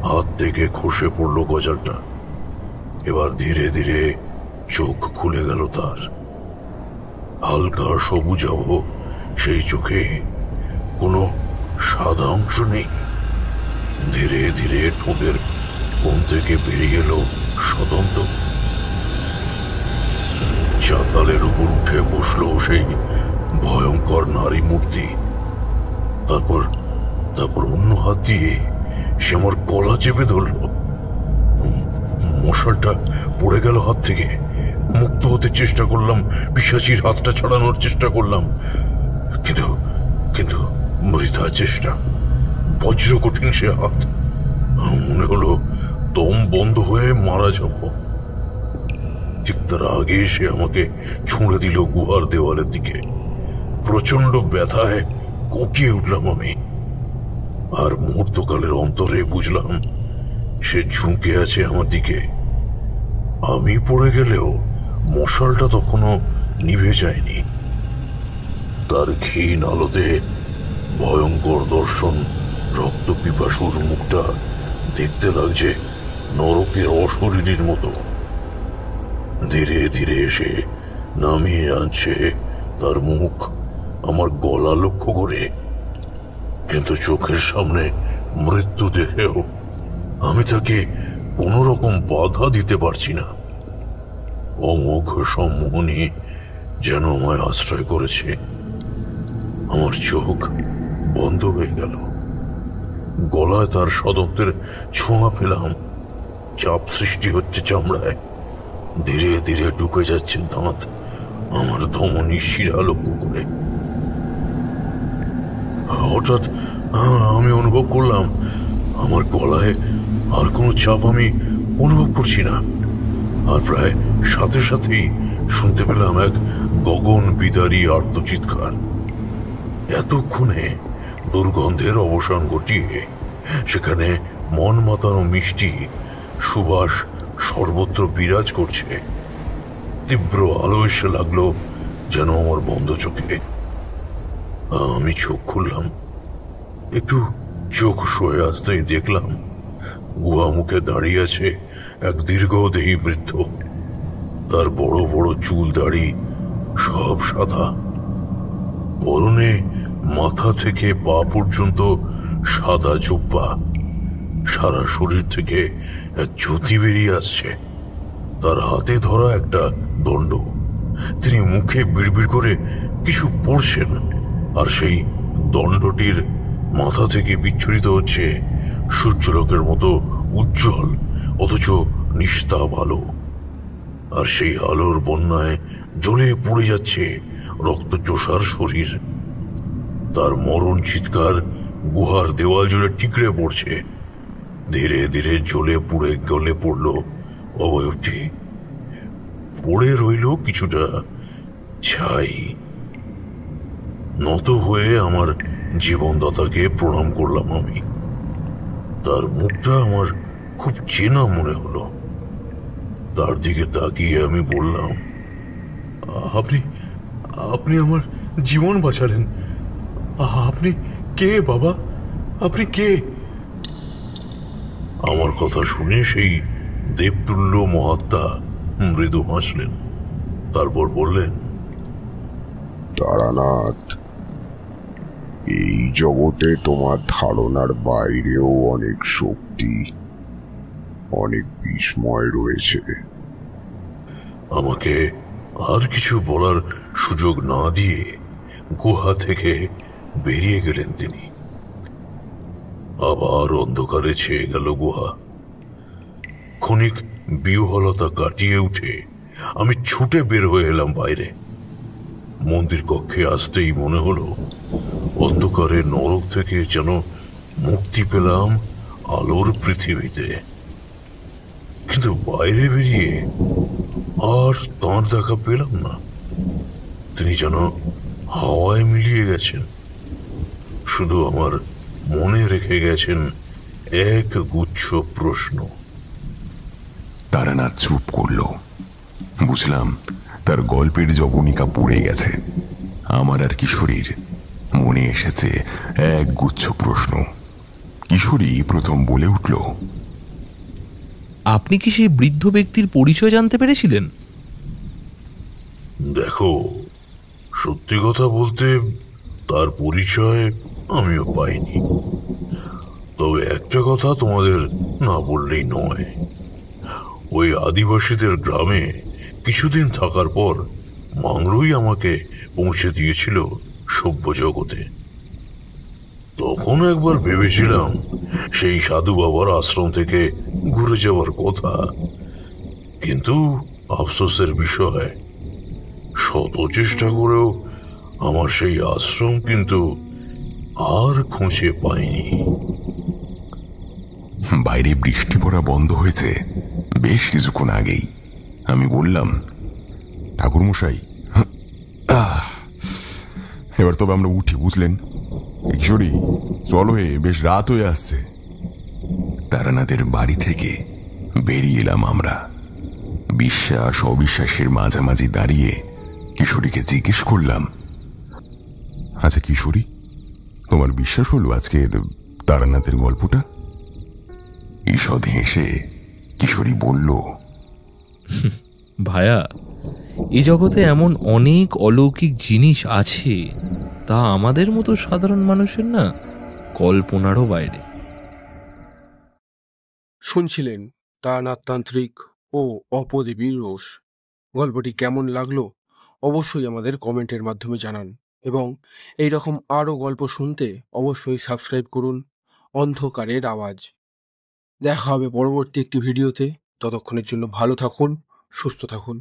হাত থেকে খসে পড়ল গজালটা। এবার ধীরে ধীরে চোখ খুলে গেল তার। হালকা সবুজাভ সেই চোখে কোনো সাদা অংশ নেই। ধীরে ধীরে ঠোঁটের কোণ থেকে বেরিয়ে এলো স্বতন্ত্র। চাতালের উপর উঠে বসলো সেই ভয়ঙ্কর নারী মূর্তি। তারপর তারপর অন্য হাত দিয়ে সে আমার গলা চেপে ধরল। মশালটা পড়ে গেল হাত থেকে। মুক্ত হতে চেষ্টা করলাম, পিশাচির হাতটা ছাড়ানোর চেষ্টা করলাম, কিন্তু কিন্তু বৃথা চেষ্টা। বজ্র কঠিন সে হাত। মনে হলো দম বন্ধ হয়ে মারা যাব। ঠিক তার আগে সে আমাকে ছুঁড়ে দিল গুহার দেওয়ালের দিকে। প্রচন্ড ব্যথায় কোঁকিয়ে উঠলাম আমি। আর মুহূর্তকালের অন্তরে বুঝলাম সে ঝুঁকে আছে আমার দিকে। আমি পড়ে গেলেও মশালটা তখনও নিভে যায়নি। তার ক্ষীণ আলোতে ভয়ঙ্কর দর্শন রক্ত পিপাসুর মুখটা দেখতে লাগছে নরকের অশরীরীর মতো। ধীরে ধীরে এসে নামিয়ে আনছে তার মুখ আমার গলা লক্ষ্য করে। কিন্তু চোখের সামনে মৃত্যু দেখেও আমি তাকে কোনো রকম বাধা দিতে পারছি না। অমোঘ সম্মোহনী যেন আমায় আশ্রয় করেছে। আমার চোখ বন্ধ হয়ে গেল। গলায় তার সদব্দের ছোঁয়া পেলাম। চাপ সৃষ্টি হচ্ছে চামড়ায়। ধীরে ধীরে ঢুকে যাচ্ছে দাঁত আমার ধমনী শিরা লক্ষ্য করে। হঠাৎ আমি অনুভব করলাম আমার গলায় আর কোনো চাপ আমি অনুভব করছি না। আর প্রায় সাথে সাথেই শুনতে পেলাম এক গগন বিদারী আর্তচিৎকার। এতক্ষণে দুর্গন্ধের অবসান ঘটিয়ে সেখানে মন মাতানো মিষ্টি সুবাস সর্বত্র বিরাজ করছে। তীব্র আলো এসে লাগলো যেন আমার বন্ধ চোখে। আমি চোখ খুললাম। একটু চোখ সয়ে আসতেই দেখলাম গুহা মুখে দাঁড়িয়ে আছে এক দীর্ঘদেহী বৃদ্ধ। তার বড় বড় চুল দাড়ি সব সাদা। পরনে মাথা থেকে পা পর্যন্ত সাদা জুব্বা। সারা শরীর থেকে এক জ্যোতি বেরিয়ে আসছে। তার হাতে ধরা একটা দণ্ড। তিনি মুখে বিড়বিড় করে কিছু পড়ছেন, আর সেই দণ্ডটির মাথা থেকে বিচ্ছুরিত হচ্ছে সূর্যলোকের মতো উজ্জ্বল অথচ নিস্তাপ আলো। আর সেই আলোর বন্যায় জ্বলে পড়ে যাচ্ছে রক্তচোষার শরীর। তার মরণ চিৎকার গুহার দেওয়াল জুড়ে ঠিকরে পড়ছে। ধীরে ধীরে জ্বলে পুড়ে গলে পড়ল অবয়বটি। পড়ে রইল কিছুটা ছাই। নত হয়ে আমার জীবনদাতাকে প্রণাম করলাম আমি। তার মুখটা আমার খুব চেনা মনে হলো। তার দিকে তাকিয়ে আমি বললাম, আপনি আপনি আমার জীবন বাঁচালেন। আপনি কে বাবা? আপনি কে? আমার কথা শুনে সেই দেবতুল্য মহাত্মা মৃদু হাসলেন। তারপর বললেন, তারানাথ, এই জগতে তোমার ধারণার বাইরেও অনেক শক্তি, অনেক বিস্ময় রয়েছে। আমাকে আর কিছু বলার সুযোগ না দিয়ে গুহা থেকে বেরিয়ে গেলেন তিনি। আবার অন্ধকারে ছেয়ে গেল গুহা। ক্ষণিক বিহ্বলতা কাটিয়ে উঠে আমি ছুটে বের হয়ে এলাম বাইরে। মন্দির কক্ষে আসতেই মনে হলো অন্ধকারে নরক থেকে যেন মুক্তি পেলাম আলোর পৃথিবীতে। কিন্তু বাইরে বেরিয়ে আর তাঁর দেখা পেলাম না। তিনি যেন হাওয়ায় মিলিয়ে গেছেন। শুধু আমার মনে রেখে গেছেন এক গুচ্ছ প্রশ্ন। তারানাথ চুপ করল। বুঝলাম তার গল্পের জবনিকা পড়ে গেছে। আমার আর কিশোরীর মনে এসেছে এক গুচ্ছ প্রশ্ন। কিশোরী প্রথম বলে উঠল, আপনি কি সেই বৃদ্ধ ব্যক্তির পরিচয় জানতে পেরেছিলেন? দেখো, সত্যি কথা বলতে তার পরিচয় আমিও পাইনি। তবে একটা কথা তোমাদের না বললেই নয়, ওই আদিবাসীদের গ্রামে কিছুদিন থাকার পর মাংরুই আমাকে পৌঁছে দিয়েছিল সভ্য জগতে। তখন একবার ভেবেছিলাম সেই সাধু বাবার আশ্রম থেকে ঘুরে যাওয়ার কথা, কিন্তু আফসোসের বিষয়, শত চেষ্টা করেও আমার সেই আশ্রম কিন্তু আর খুঁজে পাইনি। বাইরে বৃষ্টি পড়া বন্ধ হয়েছে বেশ কিছুক্ষণ আগেই। আমি বললাম, ঠাকুরমশাই, এবার তবে আমরা উঠি, বুঝলেন? কিশোরী, চলো, বেশ রাত হয়ে আসছে। তারানাথের বাড়ি থেকে বেরিয়ে এলাম আমরা। বিশ্বাস অবিশ্বাসের মাঝামাঝি দাঁড়িয়ে কিশোরীকে জিজ্ঞেস করলাম, আচ্ছা কিশোরী, তোমার বিশ্বাস হলো আজকের তারানাথের গল্পটা? ঈষৎ হেসে কিশোরী বলল, ভায়া, এই জগতে এমন অনেক অলৌকিক জিনিস আছে, তা আমাদের মতো সাধারণ মানুষের না কল্পনারও বাইরে। শুনছিলেন তান্ত্রিক ও অপদেবীর রোষ। গল্পটি কেমন লাগলো অবশ্যই আমাদের কমেন্টের মাধ্যমে জানান, এবং এই রকম আরও গল্প শুনতে অবশ্যই সাবস্ক্রাইব করুন অন্ধকারের আওয়াজ। দেখা হবে পরবর্তী একটি ভিডিওতে। ততক্ষণের জন্য ভালো থাকুন, সুস্থ থাকুন।